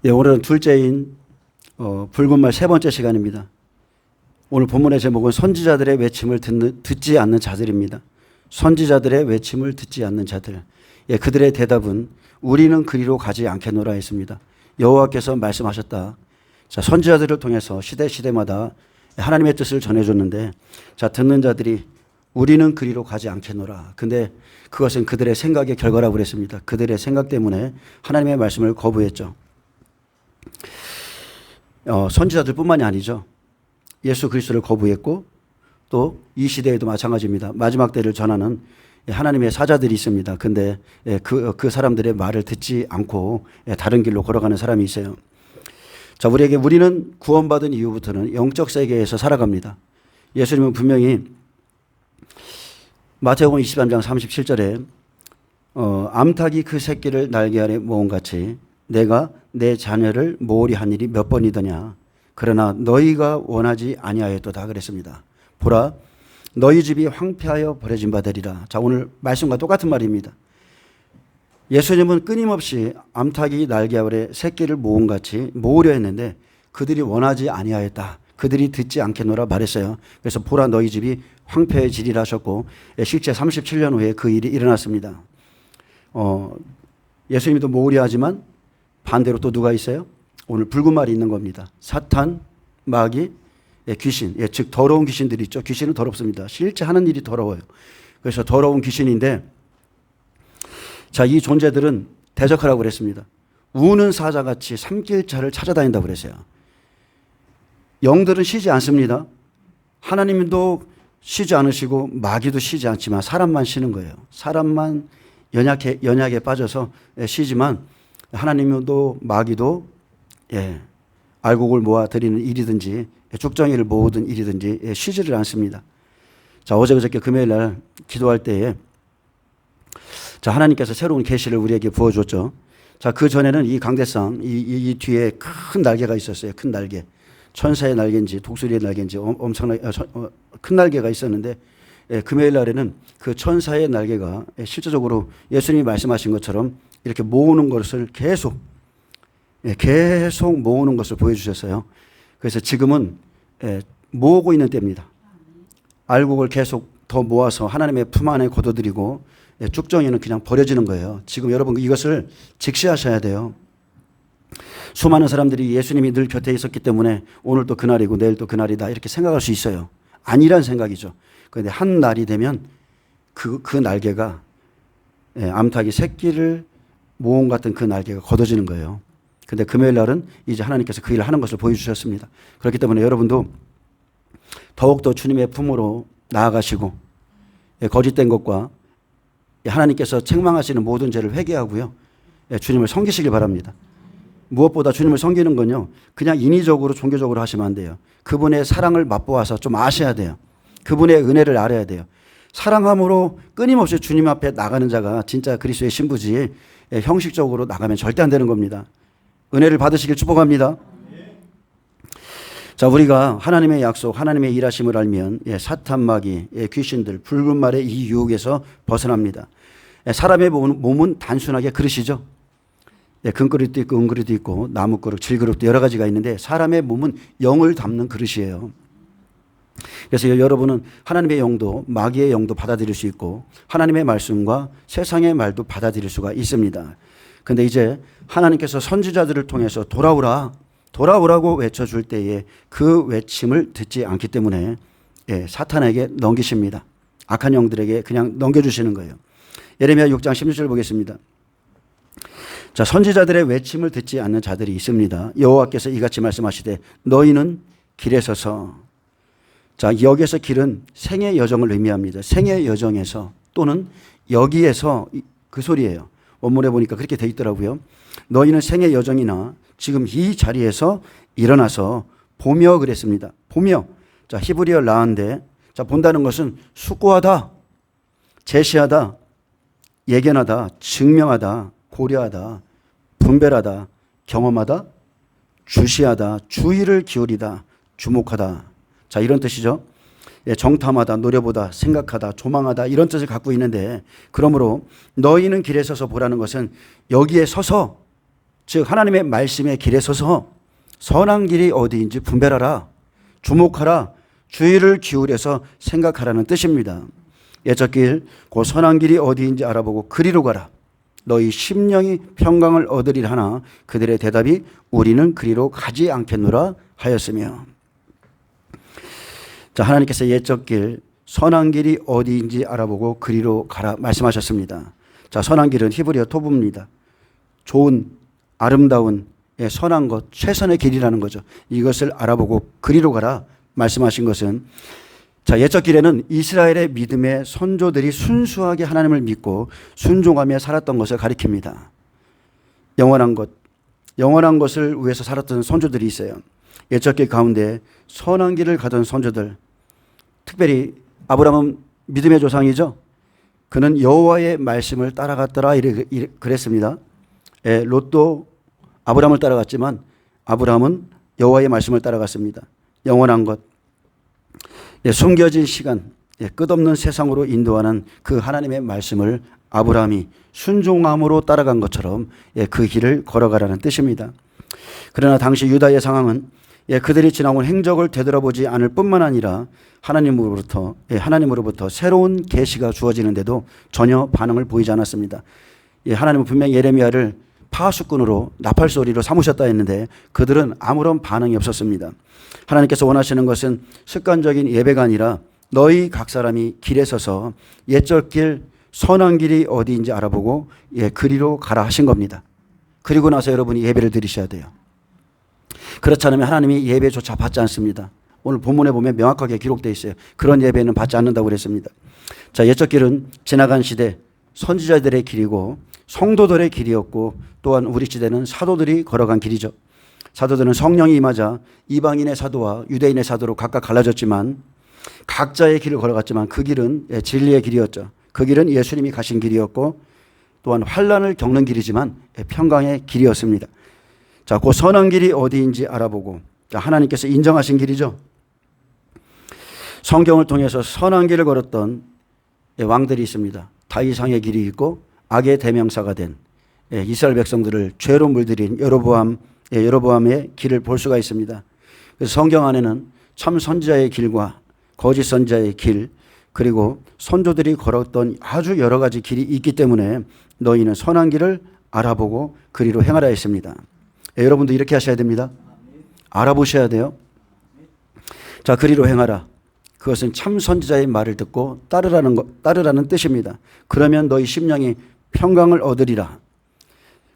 예, 오늘은 둘째인 붉은 말 세 번째 시간입니다. 오늘 본문의 제목은 선지자들의 외침을 듣지 않는 자들입니다. 선지자들의 외침을 듣지 않는 자들. 예, 그들의 대답은 우리는 그리로 가지 않겠노라 했습니다. 여호와께서 말씀하셨다. 자, 선지자들을 통해서 시대마다 하나님의 뜻을 전해줬는데, 자, 듣는 자들이 우리는 그리로 가지 않겠노라. 근데 그것은 그들의 생각의 결과라고 그랬습니다. 그들의 생각 때문에 하나님의 말씀을 거부했죠. 선지자들뿐만이 아니죠. 예수 그리스도를 거부했고 또 이 시대에도 마찬가지입니다. 마지막 때를 전하는 하나님의 사자들이 있습니다. 근데 그 사람들의 말을 듣지 않고 다른 길로 걸어가는 사람이 있어요. 자, 우리는 구원받은 이후부터는 영적 세계에서 살아갑니다. 예수님은 분명히 마태복음 23장 37절에 암탉이 그 새끼를 날개 아래 모은 같이 내가 내 자녀를 모으리 한 일이 몇 번이더냐. 그러나 너희가 원하지 아니하였도다 그랬습니다. 보라, 너희 집이 황폐하여 버려진 바 되리라. 자, 오늘 말씀과 똑같은 말입니다. 예수님은 끊임없이 암탉이 날개 아래 새끼를 모은 같이 모으려 했는데 그들이 원하지 아니하였다. 그들이 듣지 않겠노라 말했어요. 그래서 보라, 너희 집이 황폐해지리라 하셨고 실제 37년 후에 그 일이 일어났습니다. 예수님도 모으려 하지만 반대로 또 누가 있어요? 오늘 붉은 말이 있는 겁니다. 사탄, 마귀, 귀신, 즉 더러운 귀신들이 있죠. 귀신은 더럽습니다. 실제 하는 일이 더러워요. 그래서 더러운 귀신인데, 자, 이 존재들은 대적하라고 그랬습니다. 우는 사자같이 삼킬자를 찾아다닌다고 그랬어요. 영들은 쉬지 않습니다. 하나님도 쉬지 않으시고 마귀도 쉬지 않지만 사람만 쉬는 거예요. 사람만 연약에 빠져서 쉬지만 하나님도 마귀도 알곡을 모아 드리는 일이든지 죽정이를 모으든 일이든지 쉬지를 않습니다. 자, 어제 그저께 금요일 날 기도할 때에 자, 하나님께서 새로운 계시를 우리에게 부어줬죠. 자, 그 전에는 이 강대상 이 뒤에 큰 날개가 있었어요. 큰 날개. 천사의 날개인지 독수리의 날개인지 엄청나게 큰 날개가 있었는데 금요일 날에는 그 천사의 날개가 실제적으로 예수님이 말씀하신 것처럼 이렇게 모으는 것을 계속 모으는 것을 보여주셨어요. 그래서 지금은 모으고 있는 때입니다. 알곡을 계속 더 모아서 하나님의 품 안에 거둬들이고 쭉정이는 그냥 버려지는 거예요. 지금 여러분 이것을 직시하셔야 돼요. 수많은 사람들이 예수님이 늘 곁에 있었기 때문에 오늘도 그날이고 내일도 그날이다 이렇게 생각할 수 있어요. 아니란 생각이죠. 그런데 한 날이 되면 그 날개가 암탉이 새끼를 모음 같은 그 날개가 걷어지는 거예요. 그런데 금요일 날은 이제 하나님께서 그 일을 하는 것을 보여주셨습니다. 그렇기 때문에 여러분도 더욱더 주님의 품으로 나아가시고 거짓된 것과 하나님께서 책망하시는 모든 죄를 회개하고요. 주님을 섬기시길 바랍니다. 무엇보다 주님을 섬기는 건요, 그냥 인위적으로 종교적으로 하시면 안 돼요. 그분의 사랑을 맛보아서 좀 아셔야 돼요. 그분의 은혜를 알아야 돼요. 사랑함으로 끊임없이 주님 앞에 나가는 자가 진짜 그리스도의 신부지 형식적으로 나가면 절대 안 되는 겁니다. 은혜를 받으시길 축복합니다. 자, 우리가 하나님의 약속, 하나님의 일하심을 알면 사탄, 마귀, 귀신들, 붉은 말의 이 유혹에서 벗어납니다. 사람의 몸은 단순하게 그릇이죠. 금그릇도 있고 은그릇도 있고 나무그릇, 질그릇도 여러 가지가 있는데 사람의 몸은 영을 담는 그릇이에요. 그래서 여러분은 하나님의 영도 마귀의 영도 받아들일 수 있고 하나님의 말씀과 세상의 말도 받아들일 수가 있습니다. 그런데 이제 하나님께서 선지자들을 통해서 돌아오라고 외쳐줄 때에 그 외침을 듣지 않기 때문에 사탄에게 넘기십니다. 악한 영들에게 그냥 넘겨주시는 거예요. 예레미야 6장 16절 보겠습니다. 자, 선지자들의 외침을 듣지 않는 자들이 있습니다. 여호와께서 이같이 말씀하시되 너희는 길에 서서. 자, 여기에서 길은 생의 여정을 의미합니다. 생의 여정에서 또는 여기에서 그 소리예요. 원문에 보니까 그렇게 돼 있더라고요. 너희는 생의 여정이나 지금 이 자리에서 일어나서 보며 그랬습니다. 보며. 자, 히브리어 라한데, 자, 본다는 것은 숙고하다, 제시하다, 예견하다, 증명하다, 고려하다, 분별하다, 경험하다, 주시하다, 주의를 기울이다, 주목하다. 자, 이런 뜻이죠. 정탐하다, 노려보다, 생각하다, 조망하다 이런 뜻을 갖고 있는데, 그러므로 너희는 길에 서서 보라는 것은 여기에 서서 즉 하나님의 말씀의 길에 서서 선한 길이 어디인지 분별하라, 주목하라, 주의를 기울여서 생각하라는 뜻입니다. 옛적 길, 그 선한 길이 어디인지 알아보고 그리로 가라. 너희 심령이 평강을 얻으리라 하나 그들의 대답이 우리는 그리로 가지 않겠노라 하였으며. 자, 하나님께서 옛적 길, 선한 길이 어디인지 알아보고 그리로 가라 말씀하셨습니다. 자, 선한 길은 히브리어 토부입니다. 좋은, 아름다운, 선한 것, 최선의 길이라는 거죠. 이것을 알아보고 그리로 가라 말씀하신 것은, 자, 옛적 길에는 이스라엘의 믿음의 선조들이 순수하게 하나님을 믿고 순종하며 살았던 것을 가리킵니다. 영원한 것을 위해서 살았던 선조들이 있어요. 옛적 길 가운데 선한 길을 가던 선조들, 특별히 아브라함은 믿음의 조상이죠. 그는 여호와의 말씀을 따라갔더라 그랬습니다. 롯도 아브라함을 따라갔지만 아브라함은 여호와의 말씀을 따라갔습니다. 영원한 것, 숨겨진 시간, 끝없는 세상으로 인도하는 그 하나님의 말씀을 아브라함이 순종함으로 따라간 것처럼 그 길을 걸어가라는 뜻입니다. 그러나 당시 유다의 상황은 그들이 지나온 행적을 되돌아보지 않을 뿐만 아니라 하나님으로부터 새로운 계시가 주어지는데도 전혀 반응을 보이지 않았습니다. 하나님은 분명히 예레미야를 파수꾼으로 나팔소리로 삼으셨다 했는데 그들은 아무런 반응이 없었습니다. 하나님께서 원하시는 것은 습관적인 예배가 아니라 너희 각 사람이 길에 서서 옛적 길, 선한 길이 어디인지 알아보고 그리로 가라 하신 겁니다. 그리고 나서 여러분이 예배를 드리셔야 돼요. 그렇지 않으면 하나님이 예배조차 받지 않습니다. 오늘 본문에 보면 명확하게 기록되어 있어요. 그런 예배는 받지 않는다고 그랬습니다. 자, 옛적 길은 지나간 시대 선지자들의 길이고 성도들의 길이었고, 또한 우리 시대는 사도들이 걸어간 길이죠. 사도들은 성령이 임하자 이방인의 사도와 유대인의 사도로 각각 갈라졌지만 각자의 길을 걸어갔지만 그 길은 진리의 길이었죠. 그 길은 예수님이 가신 길이었고, 또한 환난을 겪는 길이지만 평강의 길이었습니다. 자, 그 선한 길이 어디인지 알아보고, 자, 하나님께서 인정하신 길이죠. 성경을 통해서 선한 길을 걸었던 왕들이 있습니다. 다윗왕의 길이 있고 악의 대명사가 된 이스라엘 백성들을 죄로 물들인 여로보암의 길을 볼 수가 있습니다. 그래서 성경 안에는 참 선지자의 길과 거짓 선지자의 길, 그리고 선조들이 걸었던 아주 여러 가지 길이 있기 때문에 너희는 선한 길을 알아보고 그리로 행하라 했습니다. 여러분도 이렇게 하셔야 됩니다. 알아보셔야 돼요. 자, 그리로 행하라. 그것은 참 선지자의 말을 듣고 따르라는 뜻입니다. 그러면 너희 심령이 평강을 얻으리라.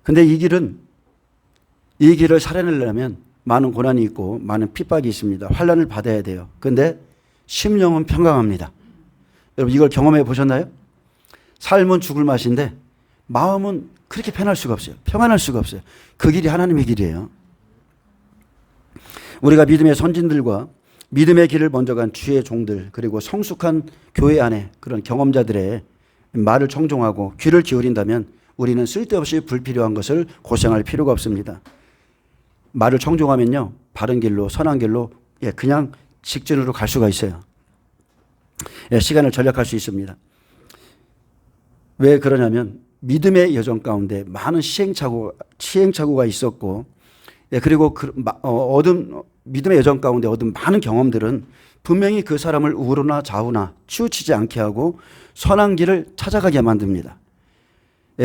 근데 이 길을 살아내려면 많은 고난이 있고 많은 핍박이 있습니다. 환난을 받아야 돼요. 근데 심령은 평강합니다. 여러분 이걸 경험해 보셨나요? 삶은 죽을 맛인데 마음은 그렇게 편할 수가 없어요. 평안할 수가 없어요. 그 길이 하나님의 길이에요. 우리가 믿음의 선진들과 믿음의 길을 먼저 간 주의 종들, 그리고 성숙한 교회 안에 그런 경험자들의 말을 청종하고 귀를 기울인다면 우리는 쓸데없이 불필요한 것을 고생할 필요가 없습니다. 말을 청종하면요, 바른 길로, 선한 길로 그냥 직진으로 갈 수가 있어요. 시간을 절약할 수 있습니다. 왜 그러냐면 믿음의 여정 가운데 많은 시행착오가 있었고, 그리고 믿음의 여정 가운데 얻은 많은 경험들은 분명히 그 사람을 우로나 좌우나 치우치지 않게 하고 선한 길을 찾아가게 만듭니다.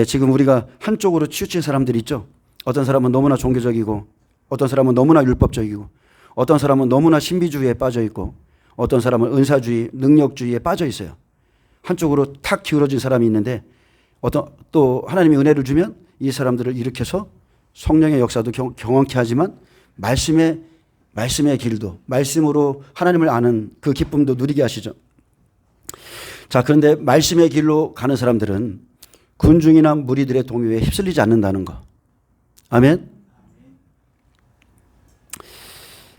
지금 우리가 한쪽으로 치우친 사람들이 있죠. 어떤 사람은 너무나 종교적이고, 어떤 사람은 너무나 율법적이고, 어떤 사람은 너무나 신비주의에 빠져 있고, 어떤 사람은 은사주의, 능력주의에 빠져 있어요. 한쪽으로 탁 기울어진 사람이 있는데 또 하나님이 은혜를 주면 이 사람들을 일으켜서 성령의 역사도 경험케 하지만 말씀의 길도, 말씀으로 하나님을 아는 그 기쁨도 누리게 하시죠. 자, 그런데 말씀의 길로 가는 사람들은 군중이나 무리들의 동요에 휩쓸리지 않는다는 거. 아멘.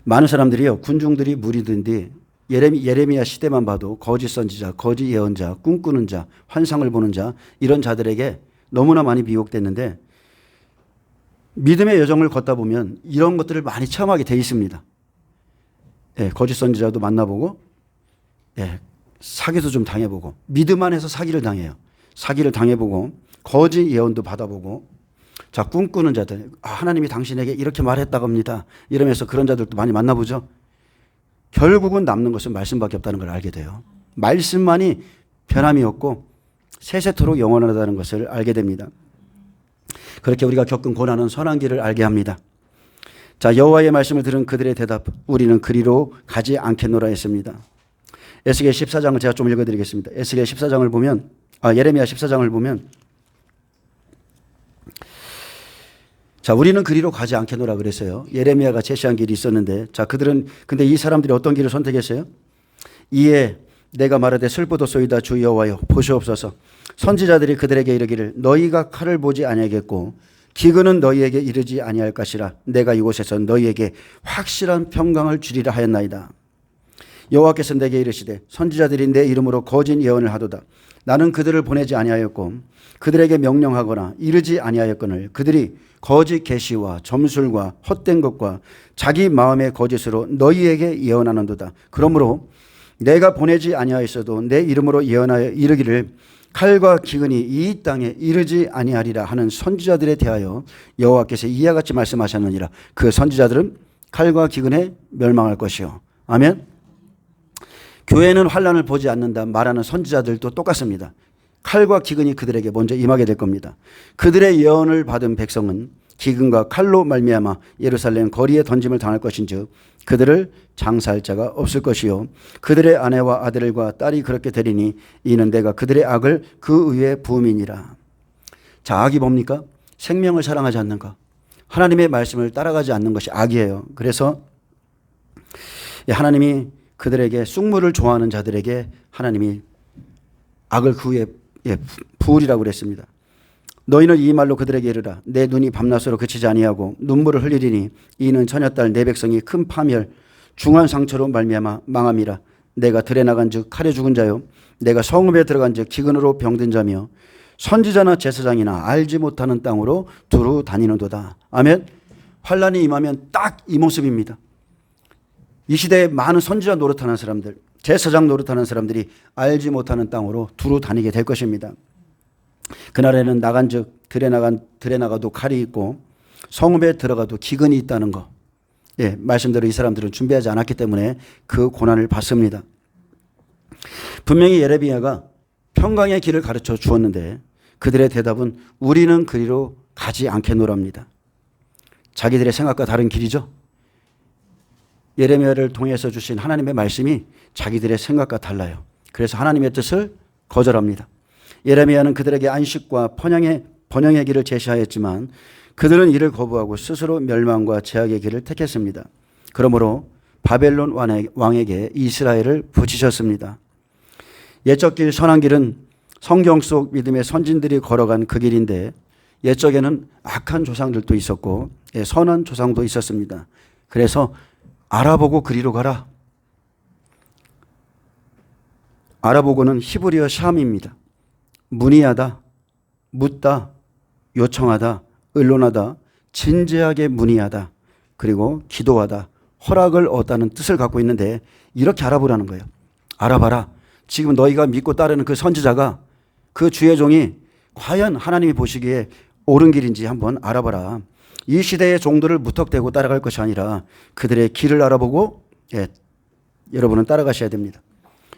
많은 사람들이요, 군중들이 무리든지 예레미야 시대만 봐도 거짓 선지자, 거짓 예언자, 꿈꾸는 자, 환상을 보는 자, 이런 자들에게 너무나 많이 미혹됐는데 믿음의 여정을 걷다 보면 이런 것들을 많이 체험하게 돼 있습니다. 거짓 선지자도 만나보고, 사기도 좀 당해보고, 믿음 안에서 사기를 당해요. 사기를 당해보고, 거짓 예언도 받아보고. 자, 꿈꾸는 자들. 하나님이 당신에게 이렇게 말했다고 합니다. 이러면서 그런 자들도 많이 만나보죠. 결국은 남는 것은 말씀밖에 없다는 걸 알게 돼요. 말씀만이 변함이 없고 세세토록 영원하다는 것을 알게 됩니다. 그렇게 우리가 겪은 고난은 선한 길을 알게 합니다. 자, 여호와의 말씀을 들은 그들의 대답, 우리는 그리로 가지 않겠노라 했습니다. 에스겔 14장을 제가 좀 읽어드리겠습니다. 에스겔 14장을 보면, 예레미야 14장을 보면, 자, 우리는 그리로 가지 않겠노라 그랬어요. 예레미야가 제시한 길이 있었는데, 자, 근데 이 사람들이 어떤 길을 선택했어요? 이에 내가 말하되 슬프도소이다 주 여호와여 보시옵소서. 선지자들이 그들에게 이르기를 너희가 칼을 보지 아니하겠고 기근은 너희에게 이르지 아니할 것이라 내가 이곳에서 너희에게 확실한 평강을 주리라 하였나이다. 여호와께서 내게 이르시되 선지자들이 내 이름으로 거짓 예언을 하도다. 나는 그들을 보내지 아니하였고 그들에게 명령하거나 이르지 아니하였거늘 그들이 거짓 계시와 점술과 헛된 것과 자기 마음의 거짓으로 너희에게 예언하는도다. 그러므로 내가 보내지 아니하였어도 내 이름으로 예언하여 이르기를 칼과 기근이 이 땅에 이르지 아니하리라 하는 선지자들에 대하여 여호와께서 이와 같이 말씀하셨느니라. 그 선지자들은 칼과 기근에 멸망할 것이요. 아멘. 교회는 환난을 보지 않는다 말하는 선지자들도 똑같습니다. 칼과 기근이 그들에게 먼저 임하게 될 겁니다. 그들의 예언을 받은 백성은 기근과 칼로 말미암아 예루살렘 거리에 던짐을 당할 것인즉 그들을 장사할 자가 없을 것이요 그들의 아내와 아들과 딸이 그렇게 되리니 이는 내가 그들의 악을 그 위에 부음이니라. 자, 악이 뭡니까? 생명을 사랑하지 않는 것, 하나님의 말씀을 따라가지 않는 것이 악이에요. 그래서 하나님이 그들에게 쑥물을 좋아하는 자들에게 하나님이 악을 그 위에 부으리라고 그랬습니다. 너희는 이 말로 그들에게 이르라. 내 눈이 밤낮으로 그치지 아니하고 눈물을 흘리리니 이는 처녀딸 내 백성이 큰 파멸 중한 상처로 말미암아 망함이라. 내가 들에 나간즉 칼에 죽은 자요 내가 성읍에 들어간즉 기근으로 병든 자며 선지자나 제사장이나 알지 못하는 땅으로 두루 다니는도다. 아멘. 환난이 임하면 딱 이 모습입니다. 이 시대에 많은 선지자 노릇하는 사람들, 제사장 노릇하는 사람들이 알지 못하는 땅으로 두루 다니게 될 것입니다. 그날에는 나간즉 들에 나가도 칼이 있고 성읍에 들어가도 기근이 있다는 거. 말씀대로 이 사람들은 준비하지 않았기 때문에 그 고난을 받습니다. 분명히 예레미야가 평강의 길을 가르쳐 주었는데 그들의 대답은 우리는 그리로 가지 않겠노랍니다. 자기들의 생각과 다른 길이죠. 예레미야를 통해서 주신 하나님의 말씀이 자기들의 생각과 달라요. 그래서 하나님의 뜻을 거절합니다. 예레미야는 그들에게 안식과 번영의 길을 제시하였지만 그들은 이를 거부하고 스스로 멸망과 제약의 길을 택했습니다. 그러므로 바벨론 왕에게 이스라엘을 붙이셨습니다. 옛적 길 선한 길은 성경 속 믿음의 선진들이 걸어간 그 길인데 옛적에는 악한 조상들도 있었고 선한 조상도 있었습니다. 그래서 알아보고 그리로 가라. 알아보고는 히브리어 샴입니다. 문의하다, 묻다, 요청하다, 의논하다, 진지하게 문의하다, 그리고 기도하다, 허락을 얻다는 뜻을 갖고 있는데 이렇게 알아보라는 거예요. 알아봐라. 지금 너희가 믿고 따르는 그 선지자가 그 주의 종이 과연 하나님이 보시기에 옳은 길인지 한번 알아봐라. 이 시대의 종들을 무턱대고 따라갈 것이 아니라 그들의 길을 알아보고 여러분은 따라가셔야 됩니다.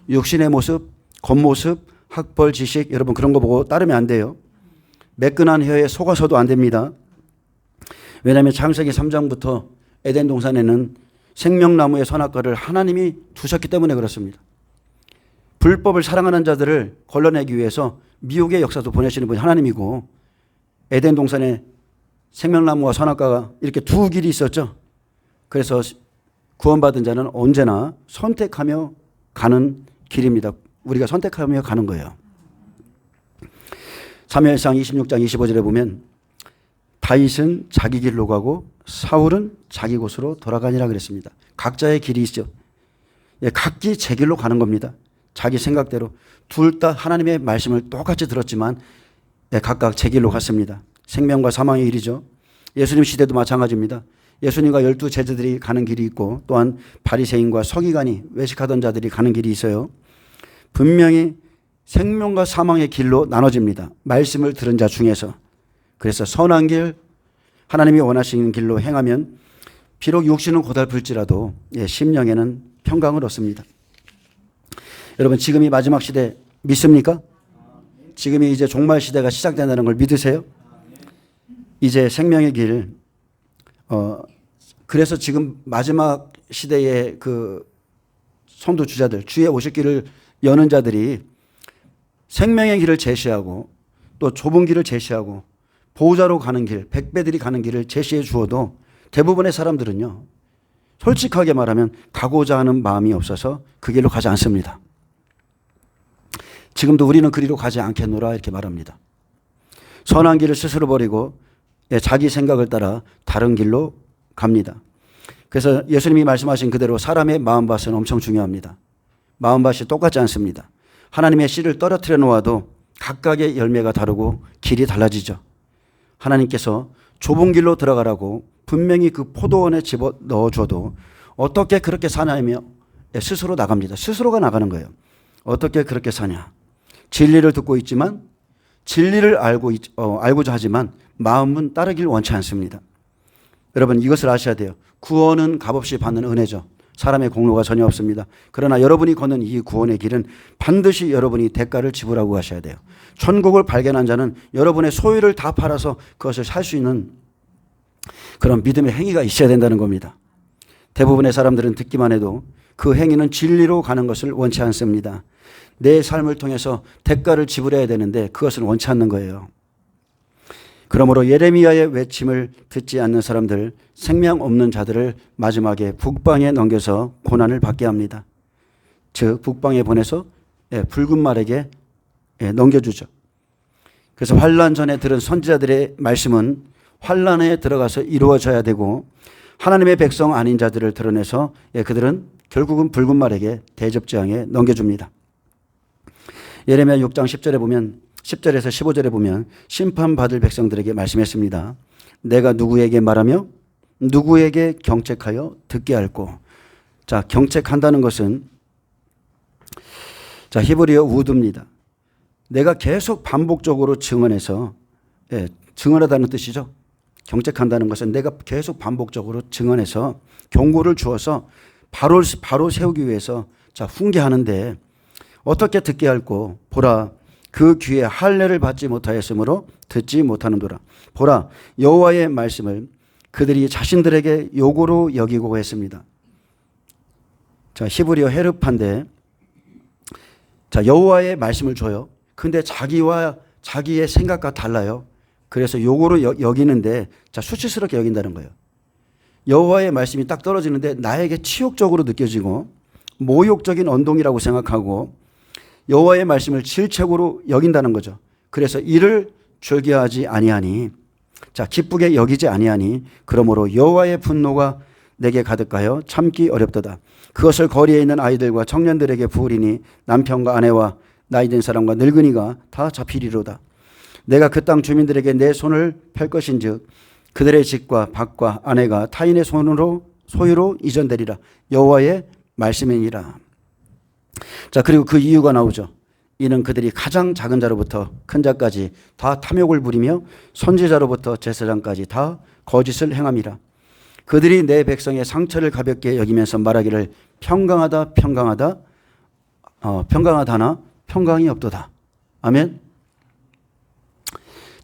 육신의 모습, 겉모습, 학벌, 지식 여러분 그런 거 보고 따르면 안 돼요. 매끈한 혀에 속아서도 안 됩니다. 왜냐하면 창세기 3장부터 에덴 동산에는 생명나무의 선악과를 하나님이 두셨기 때문에 그렇습니다. 불법을 사랑하는 자들을 걸러내기 위해서 미혹의 역사도 보내시는 분이 하나님이고 에덴 동산에 생명나무와 선악과가 이렇게 두 길이 있었죠. 그래서 구원받은 자는 언제나 선택하며 가는 길입니다. 우리가 선택하며 가는 거예요. 사무엘상 26장 25절에 보면 다윗은 자기 길로 가고 사울은 자기 곳으로 돌아가니라 그랬습니다. 각자의 길이 있죠. 각기 제 길로 가는 겁니다. 자기 생각대로. 둘 다 하나님의 말씀을 똑같이 들었지만 각각 제 길로 갔습니다. 생명과 사망의 길이죠. 예수님 시대도 마찬가지입니다. 예수님과 12 제자들이 가는 길이 있고 또한 바리새인과 서기관이 외식하던 자들이 가는 길이 있어요. 분명히 생명과 사망의 길로 나눠집니다. 말씀을 들은 자 중에서. 그래서 선한 길, 하나님이 원하시는 길로 행하면 비록 육신은 고달플지라도 심령에는 평강을 얻습니다. 여러분, 지금이 마지막 시대 믿습니까? 지금이 이제 종말 시대가 시작된다는 걸 믿으세요? 이제 생명의 길, 그래서 지금 마지막 시대의 그 선두주자들, 주의 오실 길을 여는 자들이 생명의 길을 제시하고 또 좁은 길을 제시하고 보호자로 가는 길, 백배들이 가는 길을 제시해 주어도 대부분의 사람들은요, 솔직하게 말하면 가고자 하는 마음이 없어서 그 길로 가지 않습니다. 지금도 우리는 그리로 가지 않겠노라 이렇게 말합니다. 선한 길을 스스로 버리고 자기 생각을 따라 다른 길로 갑니다. 그래서 예수님이 말씀하신 그대로 사람의 마음밭은 엄청 중요합니다. 마음밭이 똑같지 않습니다. 하나님의 씨를 떨어뜨려 놓아도 각각의 열매가 다르고 길이 달라지죠. 하나님께서 좁은 길로 들어가라고 분명히 그 포도원에 집어 넣어줘도 어떻게 그렇게 사냐며 스스로 나갑니다. 스스로가 나가는 거예요. 어떻게 그렇게 사냐. 진리를 듣고 있지만 진리를 알고자 하지만 마음은 따르길 원치 않습니다. 여러분, 이것을 아셔야 돼요. 구원은 값없이 받는 은혜죠. 사람의 공로가 전혀 없습니다. 그러나 여러분이 걷는 이 구원의 길은 반드시 여러분이 대가를 지불하고 가셔야 돼요. 천국을 발견한 자는 여러분의 소유를 다 팔아서 그것을 살 수 있는 그런 믿음의 행위가 있어야 된다는 겁니다. 대부분의 사람들은 듣기만 해도 그 행위는 진리로 가는 것을 원치 않습니다. 내 삶을 통해서 대가를 지불해야 되는데 그것은 원치 않는 거예요. 그러므로 예레미야의 외침을 듣지 않는 사람들, 생명 없는 자들을 마지막에 북방에 넘겨서 고난을 받게 합니다. 즉 북방에 보내서 붉은 말에게 넘겨주죠. 그래서 환난 전에 들은 선지자들의 말씀은 환난에 들어가서 이루어져야 되고 하나님의 백성 아닌 자들을 드러내서 그들은 결국은 붉은 말에게 대접장에 넘겨줍니다. 예레미야 6장 10절에 보면 10절에서 15절에 보면 심판받을 백성들에게 말씀했습니다. 내가 누구에게 말하며 누구에게 경책하여 듣게 할꼬. 자, 경책한다는 것은 히브리어 우드입니다. 내가 계속 반복적으로 증언해서 증언하다는 뜻이죠. 경책한다는 것은 내가 계속 반복적으로 증언해서 경고를 주어서 바로 세우기 위해서 훈계하는데 어떻게 듣게 할꼬. 보라, 그 귀에 할례를 받지 못하였으므로 듣지 못하는도라. 보라, 여호와의 말씀을 그들이 자신들에게 요구로 여기고 했습니다. 히브리어 헤르파인데 여호와의 말씀을 줘요. 근데 자기의 생각과 달라요. 그래서 요구로 여기는데 수치스럽게 여긴다는 거예요. 여호와의 말씀이 딱 떨어지는데 나에게 치욕적으로 느껴지고 모욕적인 언동이라고 생각하고 여호와의 말씀을 질책으로 여긴다는 거죠. 그래서 이를 즐겨하지 아니하니, 기쁘게 여기지 아니하니, 그러므로 여호와의 분노가 내게 가득하여 참기 어렵도다. 그것을 거리에 있는 아이들과 청년들에게 부으리니 남편과 아내와 나이든 사람과 늙은이가 다 잡히리로다. 내가 그 땅 주민들에게 내 손을 펼 것인즉 그들의 집과 밭과 아내가 타인의 소유로 이전되리라. 여호와의 말씀이니라. 그리고 그 이유가 나오죠. 이는 그들이 가장 작은 자로부터 큰 자까지 다 탐욕을 부리며 선지자로부터 제사장까지 다 거짓을 행함이라. 그들이 내 백성의 상처를 가볍게 여기면서 말하기를 평강하다 평강하다 평강하다나 평강이 없도다. 아멘.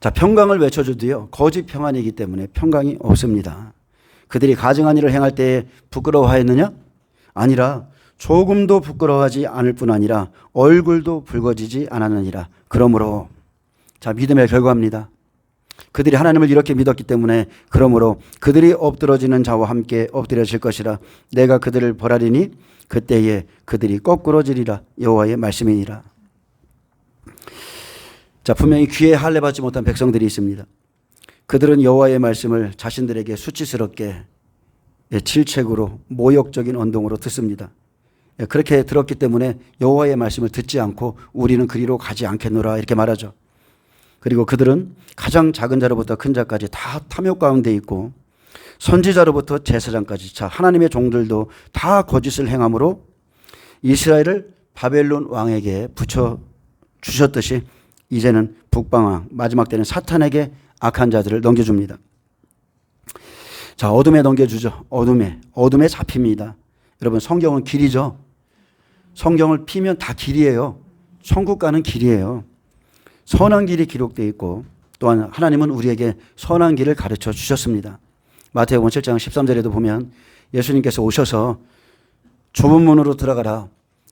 평강을 외쳐줘도요 거짓 평안이기 때문에 평강이 없습니다. 그들이 가증한 일을 행할 때에 부끄러워하였느냐? 아니라 조금도 부끄러워하지 않을 뿐 아니라 얼굴도 붉어지지 않았느니라. 그러므로 믿음의 결과입니다. 그들이 하나님을 이렇게 믿었기 때문에 그러므로 그들이 엎드러지는 자와 함께 엎드려질 것이라. 내가 그들을 벌하리니 그때에 그들이 거꾸러지리라. 여호와의 말씀이니라. 분명히 귀에 할례 받지 못한 백성들이 있습니다. 그들은 여호와의 말씀을 자신들에게 수치스럽게 질책으로 모욕적인 언동으로 듣습니다. 그렇게 들었기 때문에 여호와의 말씀을 듣지 않고 우리는 그리로 가지 않겠노라 이렇게 말하죠. 그리고 그들은 가장 작은 자로부터 큰 자까지 다 탐욕 가운데 있고 선지자로부터 제사장까지 하나님의 종들도 다 거짓을 행함으로 이스라엘을 바벨론 왕에게 붙여 주셨듯이 이제는 북방왕 마지막 때는 사탄에게 악한 자들을 넘겨줍니다. 자, 어둠에 넘겨주죠. 어둠에 잡힙니다. 여러분, 성경은 길이죠. 성경을 피면 다 길이에요. 천국 가는 길이에요. 선한 길이 기록되어 있고 또한 하나님은 우리에게 선한 길을 가르쳐 주셨습니다. 마태복음 7장 13절에도 보면 예수님께서 오셔서 좁은 문으로 들어가라.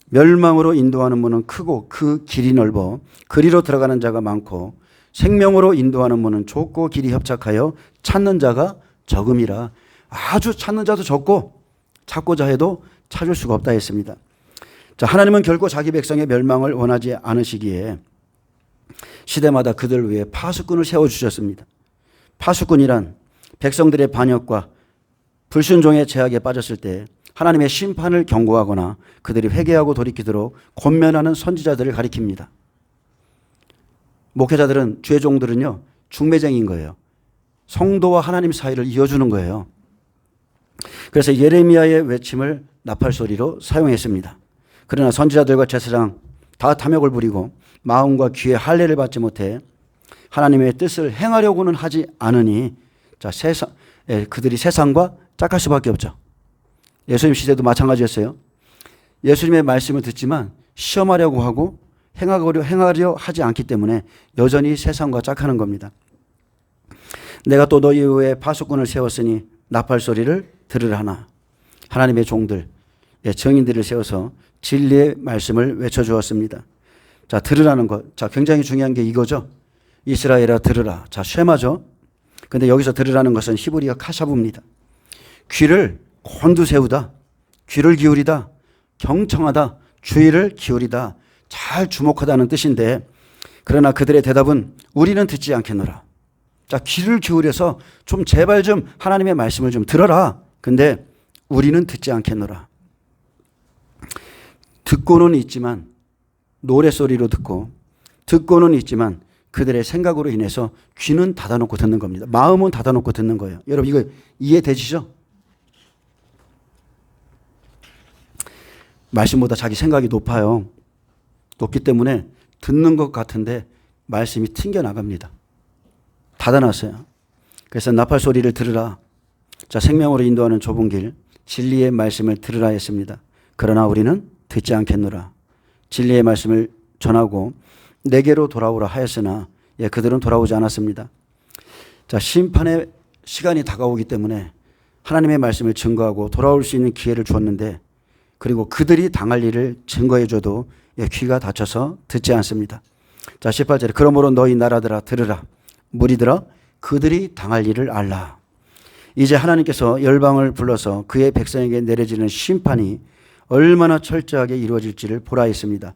멸망으로 인도하는 문은 크고 그 길이 넓어 그리로 들어가는 자가 많고 생명으로 인도하는 문은 좁고 길이 협착하여 찾는 자가 적음이라. 아주 찾는 자도 적고 찾고자 해도 찾을 수가 없다 했습니다. 자, 하나님은 결코 자기 백성의 멸망을 원하지 않으시기에 시대마다 그들 위해 파수꾼을 세워주셨습니다. 파수꾼이란 백성들의 반역과 불순종의 제약에 빠졌을 때 하나님의 심판을 경고하거나 그들이 회개하고 돌이키도록 권면하는 선지자들을 가리킵니다. 목회자들은, 주의 종들은요, 중매쟁인 거예요. 성도와 하나님 사이를 이어주는 거예요. 그래서 예레미야의 외침을 나팔소리로 사용했습니다. 그러나 선지자들과 제사장 다 탐욕을 부리고 마음과 귀에 할례를 받지 못해 하나님의 뜻을 행하려고는 하지 않으니, 자, 그들이 세상과 짝할 수밖에 없죠. 예수님 시대도 마찬가지였어요. 예수님의 말씀을 듣지만 시험하려고 하고 행하려 하지 않기 때문에 여전히 세상과 짝하는 겁니다. 내가 또 너희 위에 파수꾼을 세웠으니 나팔 소리를 들으라나. 하나님의 종들, 정인들을 세워서 진리의 말씀을 외쳐주었습니다. 자, 들으라는 것. 자, 굉장히 중요한 게 이거죠. 이스라엘아 들으라. 자, 쉐마죠. 근데 여기서 들으라는 것은 히브리어 카샤부입니다. 귀를 곤두세우다, 귀를 기울이다, 경청하다, 주의를 기울이다, 잘 주목하다는 뜻인데, 그러나 그들의 대답은 우리는 듣지 않겠노라. 자, 귀를 기울여서 좀 제발 좀 하나님의 말씀을 좀 들어라. 근데 우리는 듣지 않겠노라. 듣고는 있지만 노랫소리로 듣고는 있지만 그들의 생각으로 인해서 귀는 닫아놓고 듣는 겁니다. 마음은 닫아놓고 듣는 거예요. 여러분, 이거 이해되시죠? 말씀보다 자기 생각이 높아요. 높기 때문에 듣는 것 같은데 말씀이 튕겨나갑니다. 닫아놨어요. 그래서 나팔 소리를 들으라. 자, 생명으로 인도하는 좁은 길, 진리의 말씀을 들으라 했습니다. 그러나 우리는 듣지 않겠노라. 진리의 말씀을 전하고 내게로 돌아오라 하였으나 그들은 돌아오지 않았습니다. 자, 심판의 시간이 다가오기 때문에 하나님의 말씀을 증거하고 돌아올 수 있는 기회를 주었는데, 그리고 그들이 당할 일을 증거해 줘도 귀가 닫혀서 듣지 않습니다. 자, 18절에 그러므로 너희 나라들아 들으라. 무리들아 그들이 당할 일을 알라. 이제 하나님께서 열방을 불러서 그의 백성에게 내려지는 심판이 얼마나 철저하게 이루어질지를 보라 했습니다.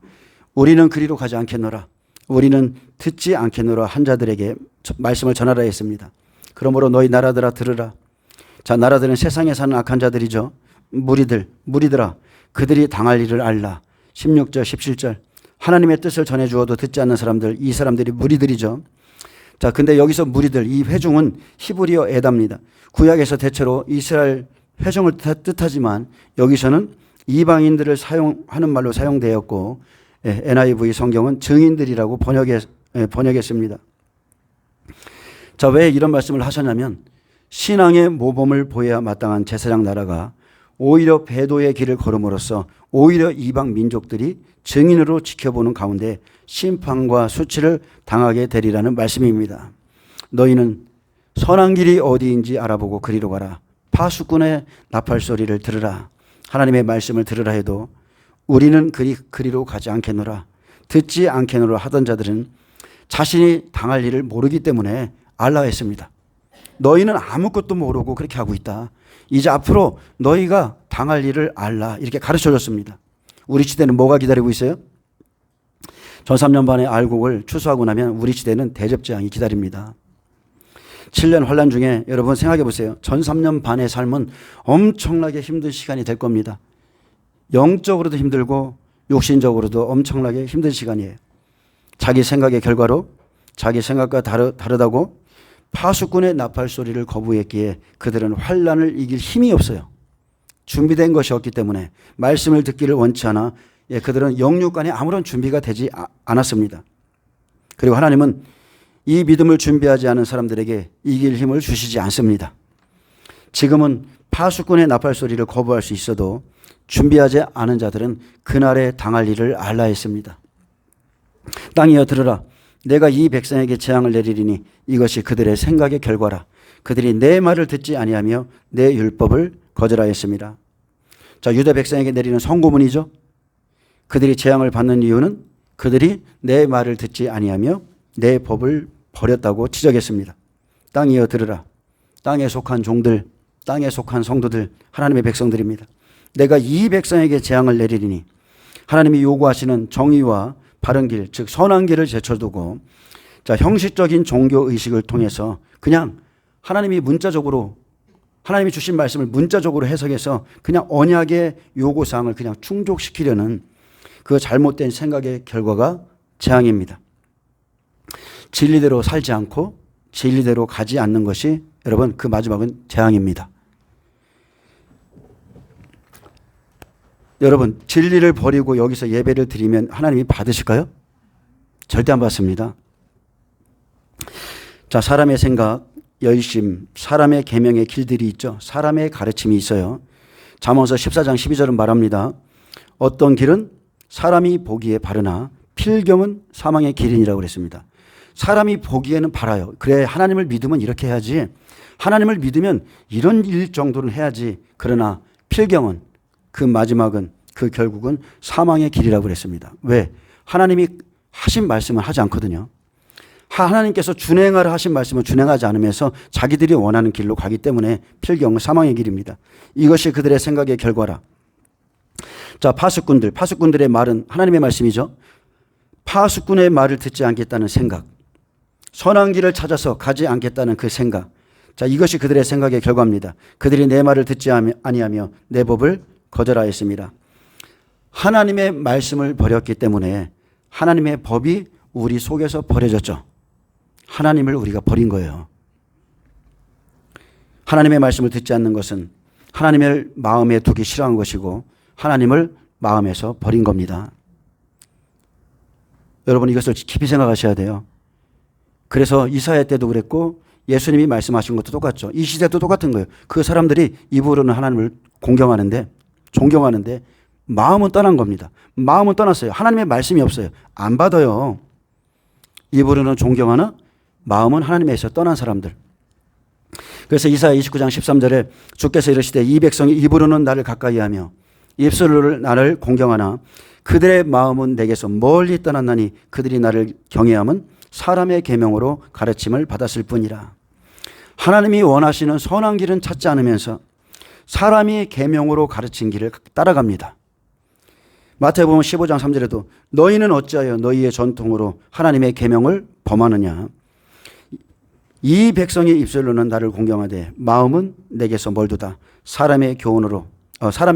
우리는 그리로 가지 않겠노라. 우리는 듣지 않겠노라 한 자들에게 말씀을 전하라 했습니다. 그러므로 너희 나라들아 들으라. 자, 나라들은 세상에 사는 악한 자들이죠. 무리들아 그들이 당할 일을 알라. 16절 17절 하나님의 뜻을 전해주어도 듣지 않는 사람들, 이 사람들이 무리들이죠. 자, 근데 여기서 무리들, 이 회중은 히브리어 에다입니다. 구약에서 대체로 이스라엘 회중을 뜻하지만 여기서는 이방인들을 사용하는 말로 사용되었고, NIV 성경은 증인들이라고 번역했습니다. 자, 왜 이런 말씀을 하셨냐면 신앙의 모범을 보여야 마땅한 제사장 나라가 오히려 배도의 길을 걸음으로써 오히려 이방 민족들이 증인으로 지켜보는 가운데 심판과 수치를 당하게 되리라는 말씀입니다. 너희는 선한 길이 어디인지 알아보고 그리로 가라. 파수꾼의 나팔 소리를 들으라. 하나님의 말씀을 들으라 해도 우리는 그리로 가지 않겠노라. 듣지 않겠노라 하던 자들은 자신이 당할 일을 모르기 때문에 알라 했습니다. 너희는 아무것도 모르고 그렇게 하고 있다. 이제 앞으로 너희가 당할 일을 알라. 이렇게 가르쳐줬습니다. 우리 시대는 뭐가 기다리고 있어요? 전 3년 반의 알곡을 추수하고 나면 우리 시대는 대접장이 기다립니다. 7년 환란 중에 여러분 생각해 보세요. 전 3년 반의 삶은 엄청나게 힘든 시간이 될 겁니다. 영적으로도 힘들고 육신적으로도 엄청나게 힘든 시간이에요. 자기 생각의 결과로 자기 생각과 다르다고 파수꾼의 나팔 소리를 거부했기에 그들은 환란을 이길 힘이 없어요. 준비된 것이 없기 때문에 말씀을 듣기를 원치 않아 그들은 영육간에 아무런 준비가 되지 않았습니다. 그리고 하나님은 이 믿음을 준비하지 않은 사람들에게 이길 힘을 주시지 않습니다. 지금은 파수꾼의 나팔 소리를 거부할 수 있어도 준비하지 않은 자들은 그날에 당할 일을 알라 했습니다. 땅이여 들으라. 내가 이 백성에게 재앙을 내리리니 이것이 그들의 생각의 결과라. 그들이 내 말을 듣지 아니하며 내 율법을 거절하였습니다. 자, 유다 백성에게 내리는 선고문이죠. 그들이 재앙을 받는 이유는 그들이 내 말을 듣지 아니하며 내 법을 버렸다고 지적했습니다. 땅이여 들으라. 땅에 속한 종들, 땅에 속한 성도들, 하나님의 백성들입니다. 내가 이 백성에게 재앙을 내리리니 하나님이 요구하시는 정의와 바른 길, 즉 선한 길을 제쳐두고 자, 형식적인 종교 의식을 통해서 그냥 하나님이 문자적으로 하나님이 주신 말씀을 문자적으로 해석해서 그냥 언약의 요구사항을 그냥 충족시키려는 그 잘못된 생각의 결과가 재앙입니다. 진리대로 살지 않고 진리대로 가지 않는 것이 여러분 그 마지막은 재앙입니다. 여러분 진리를 버리고 여기서 예배를 드리면 하나님이 받으실까요? 절대 안 받습니다. 자, 사람의 생각, 열심, 사람의 계명의 길들이 있죠. 사람의 가르침이 있어요. 잠언서 14장 12절은 말합니다. 어떤 길은 사람이 보기에 바르나 필경은 사망의 길이니라고 그랬습니다. 사람이 보기에는 바라요. 그래 하나님을 믿으면 이렇게 해야지. 하나님을 믿으면 이런 일 정도는 해야지. 그러나 필경은 그 마지막은 그 결국은 사망의 길이라고 그랬습니다. 왜? 하나님이 하신 말씀을 하지 않거든요. 하나님께서 준행하라 하신 말씀을 준행하지 않으면서 자기들이 원하는 길로 가기 때문에 필경은 사망의 길입니다. 이것이 그들의 생각의 결과라. 자, 파수꾼들의 말은 하나님의 말씀이죠. 파수꾼의 말을 듣지 않겠다는 생각, 선한 길을 찾아서 가지 않겠다는 그 생각. 자, 이것이 그들의 생각의 결과입니다. 그들이 내 말을 듣지 아니하며 내 법을 거절하였습니다. 하나님의 말씀을 버렸기 때문에 하나님의 법이 우리 속에서 버려졌죠. 하나님을 우리가 버린 거예요. 하나님의 말씀을 듣지 않는 것은 하나님을 마음에 두기 싫어한 것이고 하나님을 마음에서 버린 겁니다. 여러분 이것을 깊이 생각하셔야 돼요. 그래서 이사야 때도 그랬고 예수님이 말씀하신 것도 똑같죠. 이 시대도 똑같은 거예요. 그 사람들이 입으로는 하나님을 공경하는데 존경하는데 마음은 떠난 겁니다. 마음은 떠났어요. 하나님의 말씀이 없어요. 안 받아요. 입으로는 존경하나 마음은 하나님에서 떠난 사람들. 그래서 이사야 29장 13절에 주께서 이르시되 이 백성이 입으로는 나를 가까이하며 입술로는 나를 공경하나 그들의 마음은 내게서 멀리 떠났나니 그들이 나를 경외함은 사람의 계명으로 가르침을 받았을 뿐이라. 하나님이 원하시는 선한 길은 찾지 않으면서 사람이 계명으로 가르친 길을 따라갑니다. 마태복음 15장 3절에도 너희는 어찌하여 너희의 전통으로 하나님의 계명을 범하느냐. 이 백성의 입술로는 나를 공경하되 마음은 내게서 멀도다. 사람의